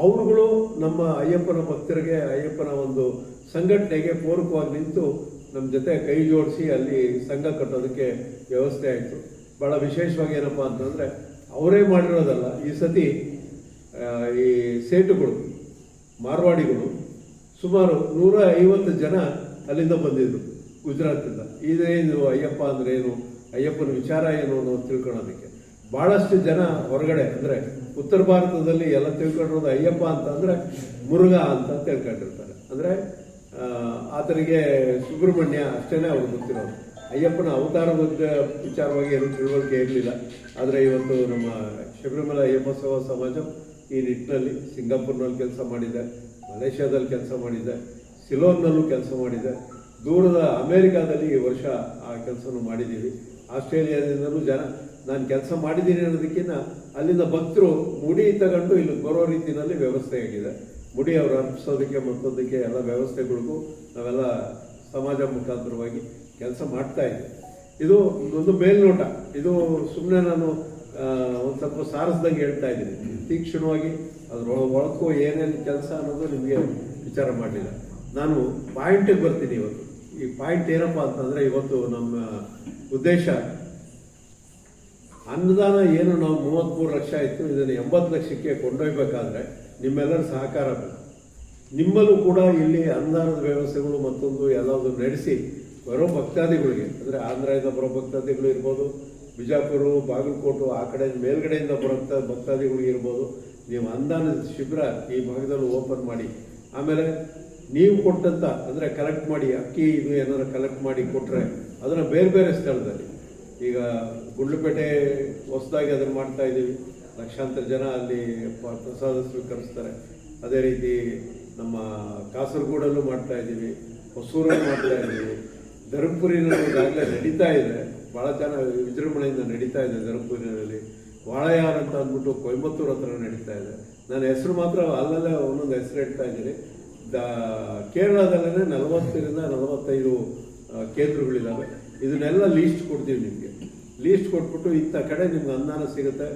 ಅವರುಗಳು ನಮ್ಮ ಅಯ್ಯಪ್ಪನ ಭಕ್ತರಿಗೆ ಅಯ್ಯಪ್ಪನ ಒಂದು ಸಂಘಟನೆಗೆ ಪೂರಕವಾಗಿ ನಿಂತು ನಮ್ಮ ಜೊತೆ ಕೈ ಜೋಡಿಸಿ ಅಲ್ಲಿ ಸಂಘ ಕಟ್ಟೋದಕ್ಕೆ ವ್ಯವಸ್ಥೆ ಆಯಿತು. ಭಾಳ ವಿಶೇಷವಾಗಿ ಏನಪ್ಪ ಅಂತಂದರೆ ಅವರೇ ಮಾಡಿರೋದಲ್ಲ, ಈ ಸತಿ ಈ ಸೇಟುಗಳು ಮಾರ್ವಾಡಿಗಳು ಸುಮಾರು 150 ಜನ ಅಲ್ಲಿಂದ ಬಂದಿದ್ರು ಗುಜರಾತಿಂದ. ಇದೇನು ಅಯ್ಯಪ್ಪ ಅಂದ್ರೆ ಏನು, ಅಯ್ಯಪ್ಪನ ವಿಚಾರ ಏನು ಅನ್ನೋದು ತಿಳ್ಕೊಳ್ಳೋದಕ್ಕೆ. ಭಾಳಷ್ಟು ಜನ ಹೊರಗಡೆ ಅಂದರೆ ಉತ್ತರ ಭಾರತದಲ್ಲಿ ಎಲ್ಲ ತಿಳ್ಕೊಂಡಿರೋದು ಅಯ್ಯಪ್ಪ ಅಂತ ಅಂದರೆ ಮುರುಘಾ ಅಂತ ತಿಳ್ಕೊಂಡಿರ್ತಾರೆ. ಅಂದರೆ ಆತನಿಗೆ ಸುಬ್ರಹ್ಮಣ್ಯ ಅಷ್ಟೇ ಅವ್ರಿಗೆ ಗೊತ್ತಿರೋದು. ಅಯ್ಯಪ್ಪನ ಅವತಾರದ ವಿಚಾರವಾಗಿ ಏನು ತಿಳುವಳಿಕೆ ಇರಲಿಲ್ಲ. ಆದರೆ ಇವತ್ತು ನಮ್ಮ ಶಬರಿಮಲ ಅಯ್ಯಪ್ಪ ಸೇವಾ ಸಮಾಜ ಈ ನಿಟ್ಟಿನಲ್ಲಿ ಸಿಂಗಾಪುರ್ನಲ್ಲಿ ಕೆಲಸ ಮಾಡಿದೆ, ಮಲೇಷ್ಯಾದಲ್ಲಿ ಕೆಲಸ ಮಾಡಿದೆ, ಸಿಲೋನ್ನಲ್ಲೂ ಕೆಲಸ ಮಾಡಿದೆ, ದೂರದ ಅಮೇರಿಕಾದಲ್ಲಿ ಈ ವರ್ಷ ಆ ಕೆಲಸನೂ ಮಾಡಿದ್ದೀವಿ. ಆಸ್ಟ್ರೇಲಿಯಾದಿಂದಲೂ ಜನ ನಾನು ಕೆಲಸ ಮಾಡಿದ್ದೀನಿ ಅನ್ನೋದಕ್ಕಿಂತ ಅಲ್ಲಿಂದ ಭಕ್ತರು ಮುಡಿ ತಗೊಂಡು ಇಲ್ಲಿ ಬರೋ ರೀತಿಯಲ್ಲಿ ವ್ಯವಸ್ಥೆ ಆಗಿದೆ. ಮುಡಿ ಅವರು ಅರ್ಪಿಸೋದಕ್ಕೆ ಮತ್ತೊಂದಕ್ಕೆ ಎಲ್ಲ ವ್ಯವಸ್ಥೆಗಳಿಗೂ ನಾವೆಲ್ಲ ಸಮಾಜ ಮುಖಾಂತರವಾಗಿ ಕೆಲಸ ಮಾಡ್ತಾ ಇದ್ದೀವಿ. ಇದು ಒಂದು ಮೇಲ್ನೋಟ, ಇದು ಸುಮ್ಮನೆ ನಾನು ಒಂದು ಸ್ವಲ್ಪ ಸಾರಿಸ್ದಂಗೆ ಹೇಳ್ತಾ ಇದ್ದೀನಿ. ತೀಕ್ಷ್ಣವಾಗಿ ಅದ್ರ ಒಳಕ್ಕೂ ಏನೇನು ಕೆಲಸ ಅನ್ನೋದು ನಿಮಗೆ ವಿಚಾರ ಮಾಡಲಿಲ್ಲ. ನಾನು ಪಾಯಿಂಟಿಗೆ ಬರ್ತೀನಿ ಇವತ್ತು. ಈ ಪಾಯಿಂಟ್ ಏನಪ್ಪ ಅಂತಂದರೆ, ಇವತ್ತು ನಮ್ಮ ಉದ್ದೇಶ ಅನ್ನದಾನ ಏನು ನಾವು 33 ಲಕ್ಷ ಇತ್ತು, ಇದನ್ನು 80 ಲಕ್ಷಕ್ಕೆ ಕೊಂಡೊಯ್ಬೇಕಾದ್ರೆ ನಿಮ್ಮೆಲ್ಲರ ಸಹಕಾರ ಬೇಕು. ನಿಮ್ಮಲ್ಲೂ ಕೂಡ ಇಲ್ಲಿ ಅನ್ನದಾನದ ವ್ಯವಸ್ಥೆಗಳು ಮತ್ತೊಂದು ಎಲ್ಲದೂ ನಡೆಸಿ ಬರೋ ಭಕ್ತಾದಿಗಳಿಗೆ, ಅಂದರೆ ಆಂಧ್ರದಿಂದ ಬರೋ ಭಕ್ತಾದಿಗಳು ಇರ್ಬೋದು, ಬಿಜಾಪುರ, ಬಾಗಲಕೋಟು ಆ ಕಡೆ ಮೇಲ್ಗಡೆಯಿಂದ ಬರೋ ಭಕ್ತಾದಿಗಳು ಇರ್ಬೋದು, ನೀವು ಅನ್ನದಾನದ ಶಿಬಿರ ಈ ಭಾಗದಲ್ಲಿ ಓಪನ್ ಮಾಡಿ, ಆಮೇಲೆ ನೀವು ಕೊಟ್ಟಂತ ಅಂದರೆ ಕಲೆಕ್ಟ್ ಮಾಡಿ ಅಕ್ಕಿ ಇದು ಏನಾದ್ರು ಕಲೆಕ್ಟ್ ಮಾಡಿ ಕೊಟ್ಟರೆ ಅದನ್ನು ಬೇರೆ ಬೇರೆ ಸ್ಥಳದಲ್ಲಿ, ಈಗ ಗುಂಡ್ಲುಪೇಟೆ ಹೊಸದಾಗಿ ಅದನ್ನು ಮಾಡ್ತಾ ಇದ್ದೀವಿ, ಲಕ್ಷಾಂತರ ಜನ ಅಲ್ಲಿ ಪ್ರಸಾದ ಸ್ವೀಕರಿಸ್ತಾರೆ. ಅದೇ ರೀತಿ ನಮ್ಮ ಕಾಸರಗೋಡಲ್ಲೂ ಮಾಡ್ತಾ ಇದ್ದೀವಿ, ಹೊಸೂರಲ್ಲಿ ಮಾಡ್ತಾ ಇದ್ದೀವಿ, ಧರ್ಮಪುರಿನಲ್ಲಿ ಈಗಾಗಲೇ ನಡೀತಾ ಇದೆ, ಭಾಳ ಜನ ವಿಜೃಂಭಣೆಯಿಂದ ನಡೀತಾ ಇದೆ. ಧರ್ಮಪುರಿನಲ್ಲಿ ವಾಳಯಾರ್ ಅಂತ ಅಂದ್ಬಿಟ್ಟು ಕೊಯಮತ್ತೂರು ಹತ್ರ ನಡೀತಾ ಇದೆ. ನಾನು ಹೆಸರು ಮಾತ್ರ ಅಲ್ಲಲ್ಲೇ ಒಂದೊಂದು ಹೆಸರು ಇಡ್ತಾ ಇದ್ದೀನಿ. ಕೇರಳದಲ್ಲೇ 40ರಿಂದ 45 ಕೇಂದ್ರಗಳಿದ್ದಾವೆ. ಇದನ್ನೆಲ್ಲ ಲೀಸ್ಟ್ ಕೊಡ್ತೀವಿ ನಿಮಗೆ. ಲೀಸ್ಟ್ ಕೊಟ್ಬಿಟ್ಟು ಇಂಥ ಕಡೆ ನಿಮ್ಗೆ ಅನುದಾನ ಸಿಗುತ್ತೆ,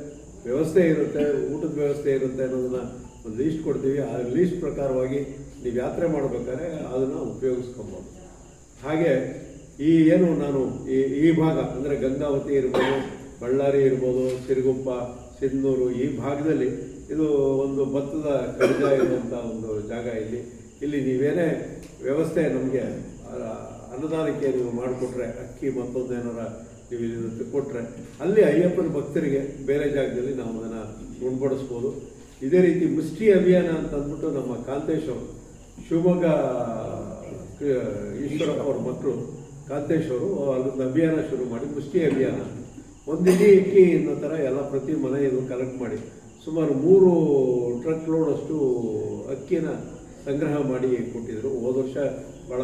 ವ್ಯವಸ್ಥೆ ಇರುತ್ತೆ, ಊಟದ ವ್ಯವಸ್ಥೆ ಇರುತ್ತೆ ಅನ್ನೋದನ್ನ ಒಂದು ಲೀಸ್ಟ್ ಕೊಡ್ತೀವಿ. ಆ ಲೀಸ್ಟ್ ಪ್ರಕಾರವಾಗಿ ನೀವು ಯಾತ್ರೆ ಮಾಡಬೇಕಾದ್ರೆ ಅದನ್ನು ಉಪಯೋಗಿಸ್ಕೊಬೋದು. ಹಾಗೆ ಈ ಏನು ನಾನು ಈ ಭಾಗ ಅಂದರೆ ಗಂಗಾವತಿ ಇರ್ಬೋದು, ಬಳ್ಳಾರಿ ಇರ್ಬೋದು, ಸಿರುಗುಪ್ಪ, ಸಿಂಧನೂರು ಈ ಭಾಗದಲ್ಲಿ ಇದು ಒಂದು ಭತ್ತದ ಕಡಿಜ ಇರುವಂಥ ಒಂದು ಜಾಗ. ಇಲ್ಲಿ ನೀವೇನೇ ವ್ಯವಸ್ಥೆ ನಮಗೆ ಅನ್ನದಾನಕ್ಕೆ ನೀವು ಮಾಡಿಕೊಟ್ರೆ, ಅಕ್ಕಿ ಮತ್ತೊಂದು ಏನಾರ ನೀವು ಇಲ್ಲಿ ಕೊಟ್ಟರೆ ಅಲ್ಲಿ ಅಯ್ಯಪ್ಪನ ಭಕ್ತರಿಗೆ ಬೇರೆ ಜಾಗದಲ್ಲಿ ನಾವು ಅದನ್ನು ಉಣ್ಬಡಿಸ್ಬೋದು. ಇದೇ ರೀತಿ ಮುಷ್ಟಿ ಅಭಿಯಾನ ಅಂತ ಅಂದ್ಬಿಟ್ಟು ನಮ್ಮ ಕಾಂತೇಶ್ ಅವರು, ಶಿವಮೊಗ್ಗ ಈಶ್ವರಪ್ಪ ಅವ್ರ ಮಕ್ಕಳು ಕಾಂತೇಶ್ ಅವರು ಅಲ್ಲೊಂದು ಅಭಿಯಾನ ಶುರು ಮಾಡಿ, ಮುಷ್ಟಿ ಅಭಿಯಾನ, ಒಂದು ಇಡೀ ಅಕ್ಕಿ ಅನ್ನೋ ಥರ ಎಲ್ಲ ಪ್ರತಿ ಮನೆಯನ್ನು ಕಲೆಕ್ಟ್ ಮಾಡಿ ಸುಮಾರು 3 ಟ್ರಕ್ ಲೋಡ್ ಅಷ್ಟು ಅಕ್ಕಿನ ಸಂಗ್ರಹ ಮಾಡಿ ಕೊಟ್ಟಿದ್ರು. ಹೋದ ವರ್ಷ ಭಾಳ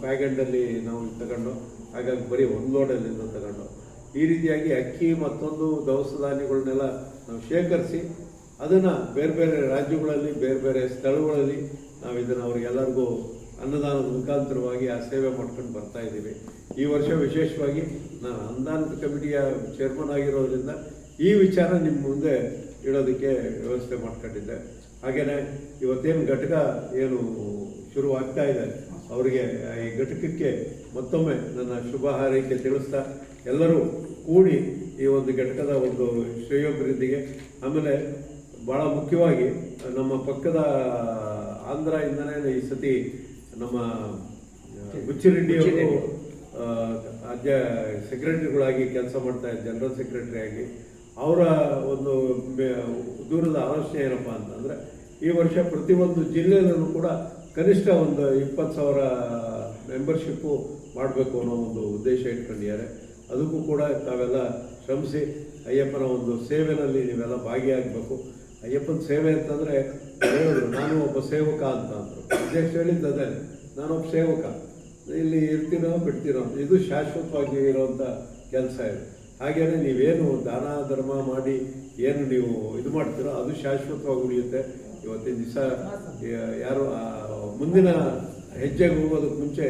ಪ್ಯಾಕೆಂಡಲ್ಲಿ ನಾವು ತಗೊಂಡು, ಹಾಗಾಗಿ ಬರೀ 1 ಲೋಡಲ್ಲಿಂದ ತಗೊಂಡು ಈ ರೀತಿಯಾಗಿ ಅಕ್ಕಿ ಮತ್ತೊಂದು ದವಸ ಧಾನ್ಯಗಳನ್ನೆಲ್ಲ ನಾವು ಶೇಖರಿಸಿ ಅದನ್ನು ಬೇರೆ ಬೇರೆ ರಾಜ್ಯಗಳಲ್ಲಿ ಬೇರೆ ಬೇರೆ ಸ್ಥಳಗಳಲ್ಲಿ ನಾವು ಇದನ್ನು ಅವ್ರಿಗೆಲ್ಲರಿಗೂ ಅನ್ನದಾನದ ಮುಖಾಂತರವಾಗಿ ಆ ಸೇವೆ ಮಾಡ್ಕೊಂಡು ಬರ್ತಾ ಇದ್ದೀವಿ. ಈ ವರ್ಷ ವಿಶೇಷವಾಗಿ ನಾನು ಅನ್ನದಾನದ ಕಮಿಟಿಯ ಚೇರ್ಮನ್ ಆಗಿರೋದ್ರಿಂದ ಈ ವಿಚಾರ ನಿಮ್ಮ ಮುಂದೆ ಇಡೋದಕ್ಕೆ ವ್ಯವಸ್ಥೆ ಮಾಡ್ಕೊಂಡಿದ್ದೆ. ಹಾಗೆಯೇ ಇವತ್ತೇನು ಘಟಕ ಏನು ಶುರುವಾಗ್ತಾ ಇದೆ ಅವರಿಗೆ ಈ ಘಟಕಕ್ಕೆ ಮತ್ತೊಮ್ಮೆ ನನ್ನ ಶುಭ ಹಾರೈಕೆ ತಿಳಿಸ್ತಾ ಎಲ್ಲರೂ ಕೂಡಿ ಈ ಒಂದು ಘಟಕದ ಒಂದು ಶ್ರೇಯೋಭಿವೃದ್ಧಿಗೆ, ಆಮೇಲೆ ಭಾಳ ಮುಖ್ಯವಾಗಿ ನಮ್ಮ ಪಕ್ಕದ ಆಂಧ್ರದಿಂದನೇ ಈ ಸತಿ ನಮ್ಮ ಬುಚ್ಚಿರೆಡ್ಡಿಯವರು ಸೆಕ್ರೆಟರಿಗಳಾಗಿ ಕೆಲಸ ಮಾಡ್ತಾ ಇದ್ದಾರೆ, ಜನರಲ್ ಸೆಕ್ರೆಟರಿ ಆಗಿ. ಅವರ ಒಂದು ದೂರದ ಆಲೋಚನೆ ಏನಪ್ಪ ಅಂತಂದರೆ, ಈ ವರ್ಷ ಪ್ರತಿಯೊಂದು ಜಿಲ್ಲೆಯಲ್ಲೂ ಕೂಡ ಕನಿಷ್ಠ ಒಂದು 20,000 ಮೆಂಬರ್ಶಿಪ್ಪು ಮಾಡಬೇಕು ಅನ್ನೋ ಒಂದು ಉದ್ದೇಶ ಇಟ್ಕೊಂಡಿದ್ದಾರೆ. ಅದಕ್ಕೂ ಕೂಡ ತಾವೆಲ್ಲ ಶ್ರಮಿಸಿ ಅಯ್ಯಪ್ಪನ ಒಂದು ಸೇವೆನಲ್ಲಿ ನೀವೆಲ್ಲ ಭಾಗಿಯಾಗಬೇಕು. ಅಯ್ಯಪ್ಪನ ಸೇವೆ ಅಂತಂದರೆ ಹೇಳಿದ್ರು, ನಾನು ಒಬ್ಬ ಸೇವಕ ಅಂತ ಅಂದರು. ಅಧ್ಯಕ್ಷ ಹೇಳಿದ್ದು ಅದೇ, ನಾನೊಬ್ಬ ಸೇವಕ, ಇಲ್ಲಿ ಇರ್ತೀನೋ ಬಿಡ್ತೀನೋ, ಇದು ಶಾಶ್ವತವಾಗಿ ಇರೋವಂಥ ಕೆಲಸ ಇದೆ. ಹಾಗೆಯೇ ನೀವೇನು ದಾನ ಧರ್ಮ ಮಾಡಿ ಏನು ನೀವು ಇದು ಮಾಡ್ತೀರೋ ಅದು ಶಾಶ್ವತವಾಗಿ ಉಳಿಯುತ್ತೆ. ಇವತ್ತಿನ ದಿವಸ ಯಾರು ಮುಂದಿನ ಹೆಜ್ಜೆಗೆ ಹೋಗೋದಕ್ಕೆ ಮುಂಚೆ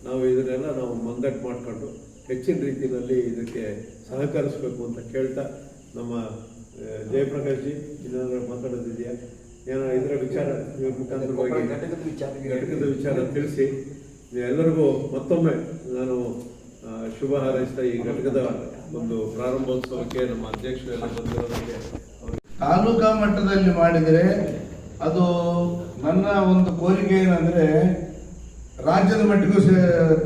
ನಾವು ಇದನ್ನೆಲ್ಲ ನಾವು ಮಂದಟ್ಟು ಮಾಡಿಕೊಂಡು ಹೆಚ್ಚಿನ ರೀತಿಯಲ್ಲಿ ಇದಕ್ಕೆ ಸಹಕರಿಸಬೇಕು ಅಂತ ಕೇಳ್ತಾ, ನಮ್ಮ ಜಯಪ್ರಕಾಶ್ ಜಿ ಏನಾದರೂ ಮಾತಾಡೋದಿದೆಯಾ? ಏನೋ ಇದರ ವಿಚಾರ ಇವ್ರ ಮುಖಾಂತರವಾಗಿ ಘಟಕದ ವಿಚಾರ ತಿಳಿಸಿ ಎಲ್ಲರಿಗೂ ಮತ್ತೊಮ್ಮೆ ನಾನು ಶುಭ ಹಾರೈಸ್ತಾ ಈ ಘಟಕದ ಒಂದು ಪ್ರಾರಂಭೋತ್ಸವಕ್ಕೆ ನಮ್ಮ ಅಧ್ಯಕ್ಷರೆಲ್ಲ ಬಂದಿರೋದಕ್ಕೆ ತಾಲೂಕಾ ಮಟ್ಟದಲ್ಲಿ ಮಾಡಿದರೆ ಅದು ನನ್ನ ಒಂದು ಕೋರಿಕೆ ಏನಂದರೆ ರಾಜ್ಯದ ಮಟ್ಟಿಗೂ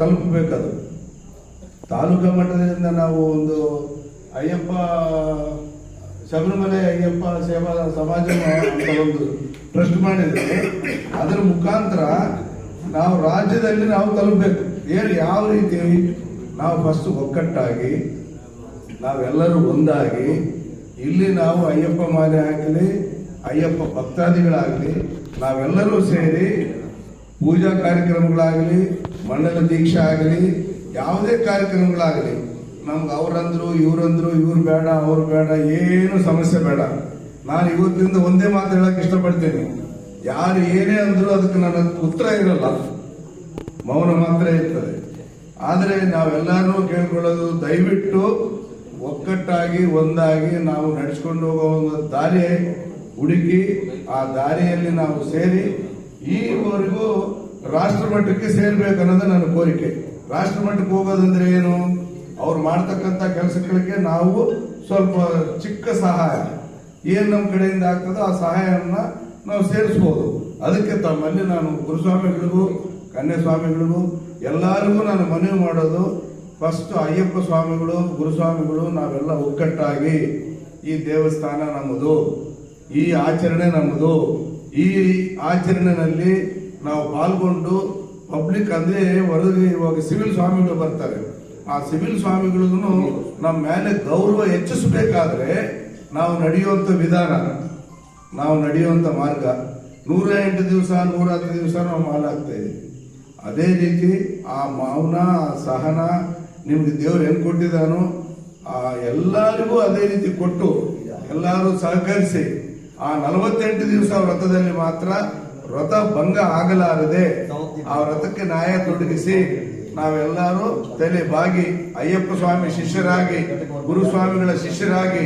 ತಲುಪಬೇಕದು. ತಾಲೂಕಾ ಮಟ್ಟದಿಂದ ನಾವು ಒಂದು ಅಯ್ಯಪ್ಪ ಶಬರಿಮಲೆ ಅಯ್ಯಪ್ಪ ಸೇವಾ ಸಮಾಜ ಅಂತ ಒಂದು ಟ್ರಸ್ಟ್ ಮಾಡಿದರೆ ಅದರ ಮುಖಾಂತರ ನಾವು ರಾಜ್ಯದಲ್ಲಿ ನಾವು ತಲುಪಬೇಕು. ಯಾವ ರೀತಿ ನಾವು ಫಸ್ಟ್ ಒಕ್ಕಟ್ಟಾಗಿ ನಾವೆಲ್ಲರೂ ಒಂದಾಗಿ ಇಲ್ಲಿ ನಾವು ಅಯ್ಯಪ್ಪ ಮಾಲೆ ಆಗಲಿ ಅಯ್ಯಪ್ಪ ಭಕ್ತಾದಿಗಳಾಗಲಿ ನಾವೆಲ್ಲರೂ ಸೇರಿ ಪೂಜಾ ಕಾರ್ಯಕ್ರಮಗಳಾಗಲಿ ಮಂಡಲ ದೀಕ್ಷೆ ಆಗಲಿ ಯಾವುದೇ ಕಾರ್ಯಕ್ರಮಗಳಾಗಲಿ ನಮ್ಗೆ ಅವರಂದ್ರು ಇವ್ರು ಬೇಡ ಅವ್ರು ಬೇಡ, ಏನು ಸಮಸ್ಯೆ ಬೇಡ. ನಾನು ಇವತ್ತಿಂದ ಒಂದೇ ಮಾತು ಹೇಳಕ್ ಇಷ್ಟಪಡ್ತೀನಿ, ಯಾರು ಏನೇ ಅಂದ್ರು ಅದಕ್ಕೆ ನನ್ನ ಉತ್ತರ ಇರಲ್ಲ, ಮೌನ ಮಾತ್ರ ಇರ್ತದೆ. ಆದರೆ ನಾವೆಲ್ಲರೂ ಕೇಳ್ಕೊಳ್ಳೋದು, ದಯವಿಟ್ಟು ಒಕ್ಕಟ್ಟಾಗಿ ಒಂದಾಗಿ ನಾವು ನಡೆಸ್ಕೊಂಡು ಹೋಗೋ ಒಂದು ದಾರಿ ಹುಡುಕಿ ಆ ದಾರಿಯಲ್ಲಿ ನಾವು ಸೇರಿ ಈವರೆಗೂ ರಾಷ್ಟ್ರ ಮಟ್ಟಕ್ಕೆ ಸೇರ್ಬೇಕು ಅನ್ನೋದು ನನ್ನ ಕೋರಿಕೆ. ರಾಷ್ಟ್ರ ಮಟ್ಟಕ್ಕೆ ಹೋಗೋದಂದ್ರೆ ಏನು? ಅವ್ರು ಮಾಡ್ತಕ್ಕಂಥ ಕೆಲಸಗಳಿಗೆ ನಾವು ಸ್ವಲ್ಪ ಚಿಕ್ಕ ಸಹಾಯ ಏನು ನಮ್ಮ ಕಡೆಯಿಂದ ಆಗ್ತದೋ ಆ ಸಹಾಯವನ್ನು ನಾವು ಸೇರಿಸ್ಬೋದು. ಅದಕ್ಕೆ ತಮ್ಮಲ್ಲಿ ನಾನು ಗುರುಸ್ವಾಮಿಗಳಿಗೂ ಕನ್ಯಾಸ್ವಾಮಿಗಳಿಗೂ ಎಲ್ಲರಿಗೂ ನಾನು ಮನವಿ ಮಾಡೋದು, ಫಸ್ಟ್ ಅಯ್ಯಪ್ಪ ಸ್ವಾಮಿಗಳು ಗುರುಸ್ವಾಮಿಗಳು ನಾವೆಲ್ಲ ಒಗ್ಗಟ್ಟಾಗಿ ಈ ದೇವಸ್ಥಾನ ನಮ್ಮದು, ಈ ಆಚರಣೆ ನಮ್ಮದು, ಈ ಆಚರಣೆಯಲ್ಲಿ ನಾವು ಪಾಲ್ಗೊಂಡು ಪಬ್ಲಿಕ್ ಅಂದ್ರೆ ಹೊರಗೆ ಇವಾಗ ಸಿವಿಲ್ ಸ್ವಾಮಿಗಳು ಬರ್ತಾರೆ, ಆ ಸಿವಿಲ್ ಸ್ವಾಮಿಗಳಿಗೂ ನಮ್ಮ ಮೇಲೆ ಗೌರವ ಹೆಚ್ಚಿಸಬೇಕಾದ್ರೆ ನಾವು ನಡೆಯುವಂಥ ವಿಧಾನ, ನಾವು ನಡೆಯುವಂಥ ಮಾರ್ಗ 108 ದಿವಸ 110 ದಿವಸ ನಾವು ಮಾಲಾಗ್ತಾ ಇದ್ದೀವಿ. ಅದೇ ರೀತಿ ಆ ಮೌನ ಸಹನ ನಿಮ್ಗೆ ದೇವ್ರು ಹೆಂಗ್ ಕೊಟ್ಟಿದ್ದಾನೋ ಆ ಎಲ್ಲರಿಗೂ ಅದೇ ರೀತಿ ಕೊಟ್ಟು ಎಲ್ಲರೂ ಸಹಕರಿಸಿ ಆ 48 ದಿವಸ ವ್ರತದಲ್ಲಿ ಮಾತ್ರ ವ್ರತ ಭಂಗ ಆಗಲಾರದೆ ಆ ವ್ರತಕ್ಕೆ ನ್ಯಾಯ ತೊಡಗಿಸಿ ನಾವೆಲ್ಲರೂ ತಲೆ ಬಾಗಿ ಅಯ್ಯಪ್ಪ ಸ್ವಾಮಿ ಶಿಷ್ಯರಾಗಿ ಗುರುಸ್ವಾಮಿಗಳ ಶಿಷ್ಯರಾಗಿ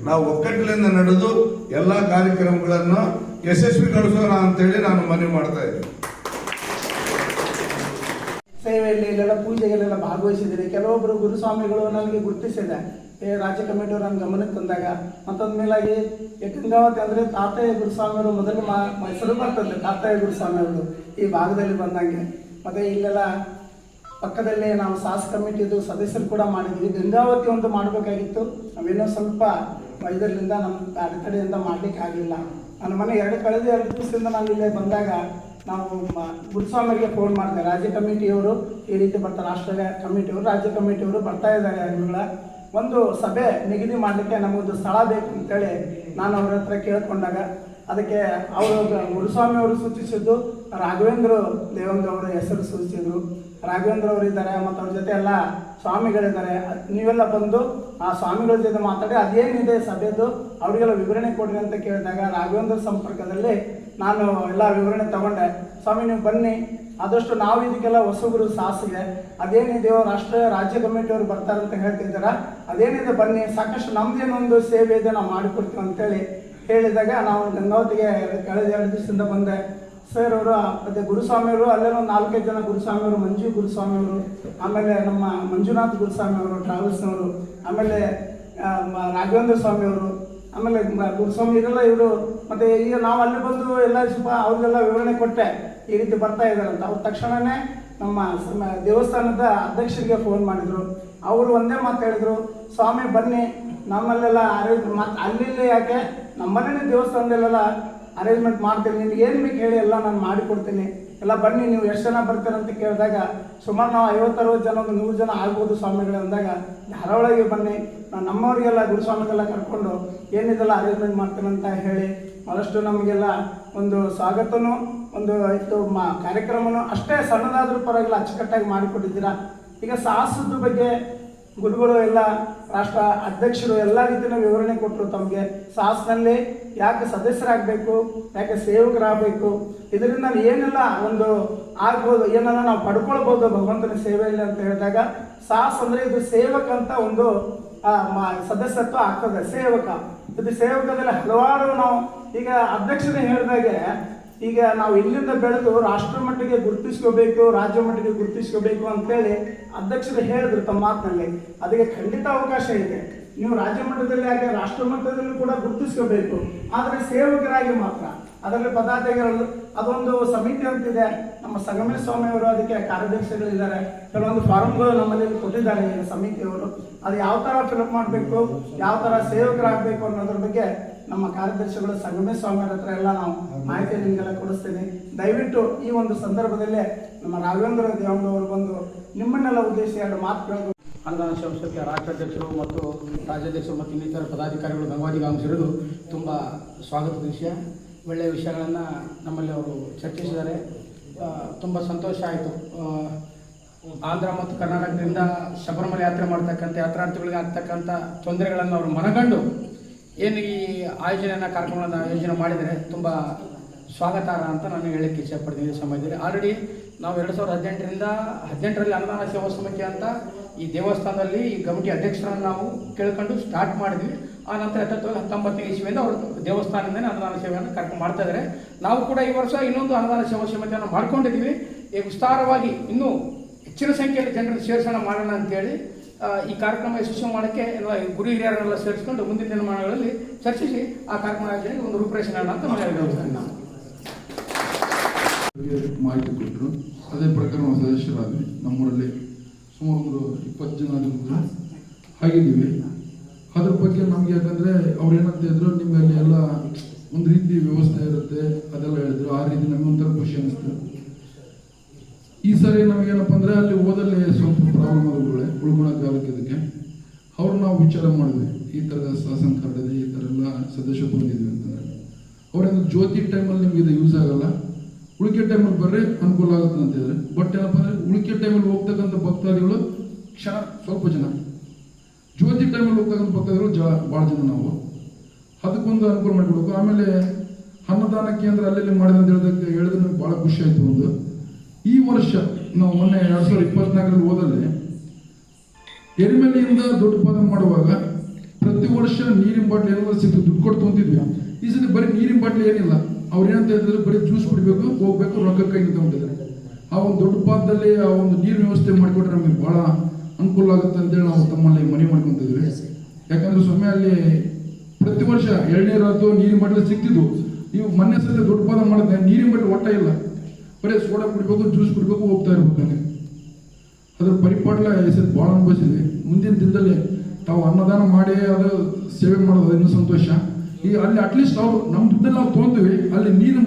ನಾವು ಒಕ್ಕಟ್ಟಿನಿಂದ ನಡೆದು ಎಲ್ಲಾ ಕಾರ್ಯಕ್ರಮಗಳನ್ನು ಯಶಸ್ವಿಗೊಳಿಸೋಣ ಅಂತೇಳಿ ನಾನು ಮನವಿ ಮಾಡ್ತಾ ಇದ್ದೀನಿ. ಸೇವೆಯಲ್ಲಿ ಇಲ್ಲೆಲ್ಲ ಪೂಜೆಗಳೆಲ್ಲ ಭಾಗವಹಿಸಿದ್ದೀನಿ. ಕೆಲವೊಬ್ಬರು ಗುರುಸ್ವಾಮಿಗಳು ನನಗೆ ಗುರುತಿಸಿದೆ, ರಾಜ್ಯ ಕಮಿಟಿಯವರು ನನ್ನ ಗಮನಕ್ಕೆ ತಂದಾಗ. ಮತ್ತೊಂದು ಮೇಲಾಗಿ ಗಂಗಾವತಿ ಅಂದರೆ ತಾತಯ್ಯ ಗುರುಸ್ವಾಮಿಯವರು ಮೊದಲು ಹೆಸರು ಬರ್ತದೆ, ತಾತಯ್ಯ ಗುರುಸ್ವಾಮಿಯವರು ಈ ಭಾಗದಲ್ಲಿ ಬಂದಂಗೆ. ಮತ್ತು ಇಲ್ಲೆಲ್ಲ ಪಕ್ಕದಲ್ಲೇ ನಾವು ಸಾಸ್ ಕಮಿಟಿದು ಸದಸ್ಯರು ಕೂಡ ಮಾಡಿದ್ವಿ. ಗಂಗಾವತಿ ಒಂದು ಮಾಡಬೇಕಾಗಿತ್ತು, ನಾವೇನೋ ಸ್ವಲ್ಪ ಇದರಿಂದ ನಮ್ಮ ಅಡೆತಡೆಯಿಂದ ಮಾಡಲಿಕ್ಕೆ ಆಗಲಿಲ್ಲ. ನನ್ನ ಮನೆ ಕಳೆದ 2 ದಿವಸದಿಂದ ನಾನು ಇಲ್ಲೇ ಬಂದಾಗ ನಾವು ಗುರುಸ್ವಾಮಿಗೆ ಫೋನ್ ಮಾಡಿದೆ, ರಾಜ್ಯ ಕಮಿಟಿಯವರು ಈ ರೀತಿ ಬರ್ತಾರೆ, ರಾಷ್ಟ್ರ ಕಮಿಟಿಯವರು ರಾಜ್ಯ ಕಮಿಟಿಯವರು ಬರ್ತಾ ಇದ್ದಾರೆ, ಅವುಗಳ ಒಂದು ಸಭೆ ನಿಗದಿ ಮಾಡಲಿಕ್ಕೆ ನಮಗೊಂದು ಸ್ಥಳ ಬೇಕು ಅಂತೇಳಿ ನಾನು ಅವ್ರ ಹತ್ರ ಕೇಳ್ಕೊಂಡಾಗ ಅದಕ್ಕೆ ಅವರು ಗುರುಸ್ವಾಮಿಯವರು ಸೂಚಿಸಿದ್ದು ರಾಘವೇಂದ್ರ ದೇವಂಗ ಅವರ ಹೆಸರು ಸೂಚಿಸಿದ್ರು. ರಾಘವೇಂದ್ರ ಅವರು ಇದ್ದಾರೆ, ಮತ್ತು ಅವ್ರ ಜೊತೆ ಎಲ್ಲ ಸ್ವಾಮಿಗಳಿದ್ದಾರೆ. ನೀವೆಲ್ಲ ಬಂದು ಆ ಸ್ವಾಮಿಗಳ ಜೊತೆ ಮಾತಾಡಿ ಅದೇನಿದೆ ಸಭೆದು ಅವರಿಗೆಲ್ಲ ವಿವರಣೆ ಕೊಡ್ರಿ ಅಂತ ಕೇಳಿದಾಗ ರಾಘವೇಂದ್ರ ಸಂಪರ್ಕದಲ್ಲಿ ನಾನು ಎಲ್ಲ ವಿವರಣೆ ತಗೊಂಡೆ. ಸ್ವಾಮಿ ನೀವು ಬನ್ನಿ, ಆದಷ್ಟು ನಾವು ಇದಕ್ಕೆಲ್ಲ ಹೊಸಬರು ಸಾಸಿಗೆ ಅದೇನಿದೆಯೋ ರಾಜ್ಯ ಕಮಿಟಿಯವರು ಬರ್ತಾರಂತ ಹೇಳ್ತಿದ್ದಾರ, ಅದೇನಿದೆ ಬನ್ನಿ, ಸಾಕಷ್ಟು ನಮ್ದೇನೊಂದು ಸೇವೆ ಇದೆ ನಾವು ಮಾಡಿಕೊಡ್ತೀವಿ ಅಂತೇಳಿ ಹೇಳಿದಾಗ ನಾವು ಗಂಗಾವತಿಗೆ ಕಳೆದ 2 ದಿವಸದಿಂದ ಬಂದೆ. ಸರ್ ಅವರು ಮತ್ತು ಗುರುಸ್ವಾಮಿಯವರು ಅಲ್ಲೇ ಒಂದು 4-5 ಜನ ಗುರುಸ್ವಾಮಿಯವರು, ಮಂಜು ಗುರುಸ್ವಾಮಿಯವರು, ಆಮೇಲೆ ನಮ್ಮ ಮಂಜುನಾಥ್ ಗುರುಸ್ವಾಮಿಯವರು ಟ್ರಾವೆಲ್ಸ್ನವರು, ಆಮೇಲೆ ರಾಘವೇಂದ್ರ ಸ್ವಾಮಿಯವರು, ಆಮೇಲೆ ಗುರುಸ್ವಾಮಿ ಇದೆಲ್ಲ ಇವರು. ಮತ್ತು ಈಗ ನಾವು ಅಲ್ಲಿ ಬಂದು ಎಲ್ಲ ಸ್ವಲ್ಪ ಅವ್ರಿಗೆಲ್ಲ ವಿವರಣೆ ಕೊಟ್ಟೆ, ಈ ರೀತಿ ಬರ್ತಾ ಇದ್ದಾರಂತ. ಅವ್ರು ತಕ್ಷಣವೇ ನಮ್ಮ ದೇವಸ್ಥಾನದ ಅಧ್ಯಕ್ಷರಿಗೆ ಫೋನ್ ಮಾಡಿದರು. ಅವರು ಒಂದೇ ಮಾತು ಹೇಳಿದರು, ಸ್ವಾಮಿ ಬನ್ನಿ ನಮ್ಮಲ್ಲೆಲ್ಲ ಮತ್ತು ಅಲ್ಲಿ ಯಾಕೆ ನಮ್ಮಲ್ಲೇ ದೇವಸ್ಥಾನದಲ್ಲೆಲ್ಲ ಅರೇಂಜ್ಮೆಂಟ್ ಮಾಡ್ತೀನಿ, ನಿಮ್ಗೆ ಏನು ಬೇಕು ಹೇಳಿ ಎಲ್ಲ ನಾನು ಮಾಡಿಕೊಡ್ತೀನಿ, ಎಲ್ಲ ಬನ್ನಿ, ನೀವು ಎಷ್ಟು ಜನ ಬರ್ತೀರಂತ ಕೇಳಿದಾಗ ಸುಮಾರು ನಾವು 50-60 ಜನ, ಒಂದು 100 ಜನ ಆಗ್ಬೋದು ಸ್ವಾಮಿಗಳು ಅಂದಾಗ ಧಾರಾವಾಳಿಗೆ ಬನ್ನಿ, ನಾನು ನಮ್ಮವರಿಗೆಲ್ಲ ಗುರುಸ್ವಾಮಿಗೆಲ್ಲ ಕರ್ಕೊಂಡು ಏನಿದೆಲ್ಲ ಅರೇಂಜ್ಮೆಂಟ್ ಮಾಡ್ತೀನಿ ಅಂತ ಹೇಳಿ ಭಾಳಷ್ಟು ನಮಗೆಲ್ಲ ಒಂದು ಸ್ವಾಗತನೂ ಒಂದು ಇತ್ತು ಕಾರ್ಯಕ್ರಮನೂ ಅಷ್ಟೇ ಸಣ್ಣದಾದ್ರೂ ಪರವಾಗಿಲ್ಲ ಅಚ್ಚುಕಟ್ಟಾಗಿ ಮಾಡಿಕೊಟ್ಟಿದ್ದೀರಾ. ಈಗ ಸಾಹಸದ ಬಗ್ಗೆ ಗುರುಗಳು ಎಲ್ಲ ರಾಷ್ಟ್ರ ಅಧ್ಯಕ್ಷರು ಎಲ್ಲ ರೀತಿಯ ವಿವರಣೆ ಕೊಟ್ಟರು. ತಮಗೆ ಸಾಹಸನಲ್ಲಿ ಯಾಕೆ ಸದಸ್ಯರಾಗಬೇಕು, ಯಾಕೆ ಸೇವಕರಾಗಬೇಕು, ಇದರಿಂದ ಏನೆಲ್ಲ ಒಂದು ಆಗ್ಬೋದು, ಏನೆಲ್ಲ ನಾವು ಪಡ್ಕೊಳ್ಬೋದು ಭಗವಂತನ ಸೇವೆಯಲ್ಲಿ ಅಂತ ಹೇಳಿದಾಗ ಸಾಹಸ ಅಂದರೆ ಇದು ಸೇವಕ ಅಂತ ಒಂದು ಸದಸ್ಯತ್ವ ಆಗ್ತದೆ. ಸೇವಕ ಇದು ಸೇವಕದಲ್ಲಿ ಹಲವಾರು ನಾವು ಈಗ ಅಧ್ಯಕ್ಷರೇ ಹೇಳಿದಾಗೆ ಈಗ ನಾವು ಇಲ್ಲಿಂದ ಬೆಳೆದು ರಾಷ್ಟ್ರ ಮಟ್ಟಿಗೆ ಗುರುತಿಸ್ಕೋಬೇಕು, ರಾಜ್ಯ ಮಟ್ಟಿಗೆ ಗುರುತಿಸ್ಕೋಬೇಕು ಅಂತೇಳಿ ಅಧ್ಯಕ್ಷರು ಹೇಳಿದ್ರು ತಮ್ಮ ಮಾತಿನಲ್ಲಿ. ಅದಕ್ಕೆ ಖಂಡಿತ ಅವಕಾಶ ಇದೆ. ನೀವು ರಾಜ್ಯ ಮಟ್ಟದಲ್ಲಿ ಹಾಗೆ ರಾಷ್ಟ್ರ ಮಟ್ಟದಲ್ಲೂ ಕೂಡ ಗುರುತಿಸ್ಕೋಬೇಕು, ಆದರೆ ಸೇವಕರಾಗಿ ಮಾತ್ರ. ಅದರಲ್ಲಿ ಪದಾಧಿಕಾರಿಗಳು ಅದೊಂದು ಸಮಿತಿ ಅಂತಿದೆ, ನಮ್ಮ ಸಂಗಮೇಶ್ ಸ್ವಾಮಿ ಅವರು ಅದಕ್ಕೆ ಕಾರ್ಯದರ್ಶಿಗಳಿದ್ದಾರೆ. ಕೆಲವೊಂದು ಫಾರ್ಮ್ಗಳು ನಮ್ಮಲ್ಲಿ ಕೊಟ್ಟಿದ್ದಾರೆ ಈಗ ಸಮಿತಿಯವರು. ಅದು ಯಾವ ಥರ ಫಿಲಪ್ ಮಾಡಬೇಕು, ಯಾವ ಥರ ಸೇವಕರಾಗಬೇಕು ಅನ್ನೋದ್ರ ಬಗ್ಗೆ ನಮ್ಮ ಕಾರ್ಯದರ್ಶಿಗಳು ಸಂಗಮೇಶ್ ಸ್ವಾಮಿ ಅವ್ರ ಹತ್ರ ಎಲ್ಲ ನಾವು ಮಾಹಿತಿ ನಿಮಗೆಲ್ಲ ಕೊಡಿಸ್ತೀನಿ. ದಯವಿಟ್ಟು ಈ ಒಂದು ಸಂದರ್ಭದಲ್ಲೇ ನಮ್ಮ ರಾಘವೇಂದ್ರ ದೇವಂಗವರು ಬಂದು ನಿಮ್ಮನ್ನೆಲ್ಲ ಉದ್ದೇಶಿಸಿ 2 ಮಾತುಗಳು. ಅನುದಾನ ಸಂಸ್ಥೆಯ ರಾಷ್ಟ್ರಾಧ್ಯಕ್ಷರು ಮತ್ತು ರಾಜ್ಯಾಧ್ಯಕ್ಷರು ಮತ್ತು ಇನ್ನಿತರ ಪದಾಧಿಕಾರಿಗಳು ಗಂಗಾವತಿಗೆ ಆಗಮಿಸಿರೋದು ತುಂಬ ಸ್ವಾಗತದ ವಿಷಯ. ಒಳ್ಳೆಯ ವಿಷಯಗಳನ್ನು ನಮ್ಮಲ್ಲಿ ಅವರು ಚರ್ಚಿಸಿದ್ದಾರೆ. ತುಂಬ ಸಂತೋಷ ಆಯಿತು. ಆಂಧ್ರ ಮತ್ತು ಕರ್ನಾಟಕದಿಂದ ಶಬರಿಮಲೆ ಯಾತ್ರೆ ಮಾಡ್ತಕ್ಕಂಥ ಯಾತ್ರಾರ್ಥಿಗಳಿಗೆ ಆಗ್ತಕ್ಕಂಥ ತೊಂದರೆಗಳನ್ನು ಅವರು ಮನಗಂಡು ಏನು ಈ ಕಾರ್ಯಕ್ರಮಗಳನ್ನು ಆಯೋಜನೆ ಮಾಡಿದರೆ ತುಂಬ ಸ್ವಾಗತಾರ್ಹ ಅಂತ ನಾನು ಹೇಳಕ್ಕೆ ಇಷ್ಟಪಡ್ತೀನಿ. ಈ ಸಮಯದಲ್ಲಿ ಆಲ್ರೆಡಿ ನಾವು 2018ರಲ್ಲಿ ಅನುದಾನ ಸೇವಾ ಸಮಿತಿ ಅಂತ ಈ ದೇವಸ್ಥಾನದಲ್ಲಿ ಈ ಕಮಿಟಿ ಅಧ್ಯಕ್ಷರನ್ನು ನಾವು ಕೇಳ್ಕೊಂಡು ಸ್ಟಾರ್ಟ್ ಮಾಡಿದ್ವಿ. ಆ ನಂತರ 1919ನೇ ಇಸ್ವಿಯಿಂದ ಅವರು ದೇವಸ್ಥಾನದಿಂದಲೇ ಅನುದಾನ ಸೇವೆಯನ್ನು ಕಾರ್ಯಕ್ರಮ ಮಾಡ್ತಾ ಇದ್ದಾರೆ. ನಾವು ಕೂಡ ಈ ವರ್ಷ ಇನ್ನೊಂದು ಅನುದಾನ ಸೇವಾ ಸಮಿತಿಯನ್ನು ಮಾಡ್ಕೊಂಡಿದ್ದೀವಿ. ಈ ವಿಸ್ತಾರವಾಗಿ ಇನ್ನೂ ಹೆಚ್ಚಿನ ಸಂಖ್ಯೆಯಲ್ಲಿ ಜನರನ್ನು ಸೇರಿಸೋಣ ಮಾಡೋಣ ಅಂತೇಳಿ ಈ ಕಾರ್ಯಕ್ರಮ ಯಶಸ್ವಿ ಮಾಡೋಕ್ಕೆ ಎಲ್ಲ ಗುರು ಹಿರಿಯರನ್ನೆಲ್ಲ ಸೇರಿಸ್ಕೊಂಡು ಮುಂದಿನ ದಿನಮಾನಗಳಲ್ಲಿ ಚರ್ಚಿಸಿ ಆ ಕಾರ್ಯಕ್ರಮ ಆಯೋಜನೆಗೆ ಒಂದು ರೂಪರೇಷಣೆ ಅಂತ ಹೇಳಿದ್ದೇವೆ. ನಾವು ಮಾಹಿತಿ ಕೊಟ್ಟರು, ಅದೇ ಪ್ರಕಾರ ನಾವು ಸದಸ್ಯರಾದ್ವಿ. ನಮ್ಮೂರಲ್ಲಿ ಸುಮಾರು ಒಂದು 20 ಜನ ಆಗಿದ್ದೀವಿ. ಅದ್ರ ಬಗ್ಗೆ ನಮ್ಗೆ ಯಾಕಂದ್ರೆ ಅವ್ರು ಏನಂತ ಇದ್ರು, ನಿಮ್ಮಲ್ಲಿ ಎಲ್ಲ ಒಂದು ರೀತಿ ವ್ಯವಸ್ಥೆ ಇರುತ್ತೆ ಅದೆಲ್ಲ ಹೇಳಿದ್ರು. ಆ ರೀತಿ ನಮ್ಗೆ ಒಂಥರ ಖುಷಿ ಅನಿಸ್ತು. ಈ ಸರಿ ನಮಗೇನಪ್ಪ ಅಂದ್ರೆ ಅಲ್ಲಿ ಓದಲ್ಲಿ ಸ್ವಲ್ಪ ಪ್ರಾಬ್ಲಮ್ ಉಳ್ಕೊಳಕ್ಕೆ ಇದಕ್ಕೆ ಅವ್ರು ನಾವು ವಿಚಾರ ಮಾಡಿದ್ವಿ. ಈ ಥರದ ಶಾಸನ ಕಾರ್ಡ್ ಈ ಥರ ಎಲ್ಲ ಸದಸ್ಯತ್ವ ಬಂದಿದ್ವಿ ಅಂತಂದ್ರೆ ಅವ್ರೇನು ಜ್ಯೋತಿ ಟೈಮಲ್ಲಿ ನಿಮ್ಗೆ ಇದು ಯೂಸ್ ಆಗಲ್ಲ, ಉಳಿಕೆ ಟೈಮಲ್ಲಿ ಬರ್ರಿ ಅನುಕೂಲ ಆಗುತ್ತೆ ಅಂತ ಹೇಳಿದ್ರೆ. ಬಟ್ ಏನಪ್ಪ ಅಂದ್ರೆ ಉಳಿಕೆ ಟೈಮಲ್ಲಿ ಹೋಗ್ತಕ್ಕಂಥ ಭಕ್ತಾದಿಗಳು ಸ್ವಲ್ಪ ಜನ, ಜ್ಯೋತಿ ಟೈಮಲ್ಲಿ ಹೋಗ್ತಕ್ಕಂಥ ಭಕ್ತಾದಿಗಳು ಭಾಳ ಜನ. ನಾವು ಅದಕ್ಕೊಂದು ಅನುಕೂಲ ಮಾಡಿಕೊಡ್ಬೇಕು. ಆಮೇಲೆ ಅನ್ನದಾನ ಕೇಂದ್ರ ಅಲ್ಲೆಲ್ಲಿ ಮಾಡಿದೆ ಅಂತ ಹೇಳಿದ್ರೆ ನಮ್ಗೆ ಭಾಳ ಖುಷಿ ಆಯಿತು. ಒಂದು ಈ ವರ್ಷ ನಾವು ಮೊನ್ನೆ 2024ರಲ್ಲಿ ಹೋದಲ್ಲಿ ಎರಿಮೆಲೆಯಿಂದ ದೊಡ್ಡ ಉತ್ಪಾದನೆ ಮಾಡುವಾಗ ಪ್ರತಿ ವರ್ಷ ನೀರಿನ ಬಾಟ್ಲಿ ಏನಾದ್ರು ಸಿಕ್ತು ದುಡ್ಡು ಕೊಟ್ಟು ತೊಂತಿದ್ವಿ. ಈ ಸತಿ ಬರೀ ನೀರಿನ ಬಾಟ್ಲಿ ಏನಿಲ್ಲ, ಅವ್ರು ಏನಂತ ಹೇಳಿದ್ರೆ ಬರೀ ಜ್ಯೂಸ್ ಕುಡಿಬೇಕು, ಹೋಗ್ಬೇಕು, ರೊಕ್ಕ ಕೈ ತಗೊಂಡಿದ್ದಾರೆ. ಆ ಒಂದು ದೊಡ್ಡ ಪಾತ್ರದಲ್ಲಿ ಆ ಒಂದು ನೀರಿನ ವ್ಯವಸ್ಥೆ ಮಾಡಿಕೊಟ್ರೆ ನಮಗೆ ಬಹಳ ಅನುಕೂಲ ಆಗುತ್ತೆ ಅಂತೇಳಿ ನಾವು ತಮ್ಮಲ್ಲಿ ಮನವಿ ಮಾಡ್ಕೊಂತಿದ್ವಿ. ಯಾಕಂದ್ರೆ ಸುಮ್ಮನೆ ಅಲ್ಲಿ ಪ್ರತಿ ವರ್ಷ ಎಳ್ನೀರಾದ್ರು ನೀರಿನ ಬಾಟ್ಲಿ ಸಿಕ್ತಿದ್ವು. ನೀವು ಮೊನ್ನೆ ಸತಿ ದೊಡ್ಡ ಉತ್ಪಾದನೆ ಮಾಡಿದ್ರೆ ನೀರಿನ ಬಾಟ್ಲಿ ಒಟ್ಟ ಇಲ್ಲ, ಬರೀ ಸೋಡಾ ಕುಡಿಬೇಕು, ಜ್ಯೂಸ್ ಕುಡಿಬೇಕು, ಹೋಗ್ತಾ ಇರ್ಬೇಕು. ಅದ್ರ ಪರಿಪಾಟ್ಲ ಹೆಸರು ಭಾಳ ಅನುಭವಿಸಿದ್ವಿ. ಮುಂದಿನ ದಿನದಲ್ಲಿ ತಾವು ಅನ್ನದಾನ ಮಾಡಿ ಅದು ಸೇವೆ ಮಾಡೋದು ಇನ್ನೂ ಸಂತೋಷ. ಈ ಅಲ್ಲಿ ಅಟ್ಲೀಸ್ಟ್ ಅವ್ರು ನಮ್ಮ ದುಡ್ಡಲ್ಲಿ ನಾವು ತೊಗೊಂತೀವಿ, ಅಲ್ಲಿ ನೀರಿನ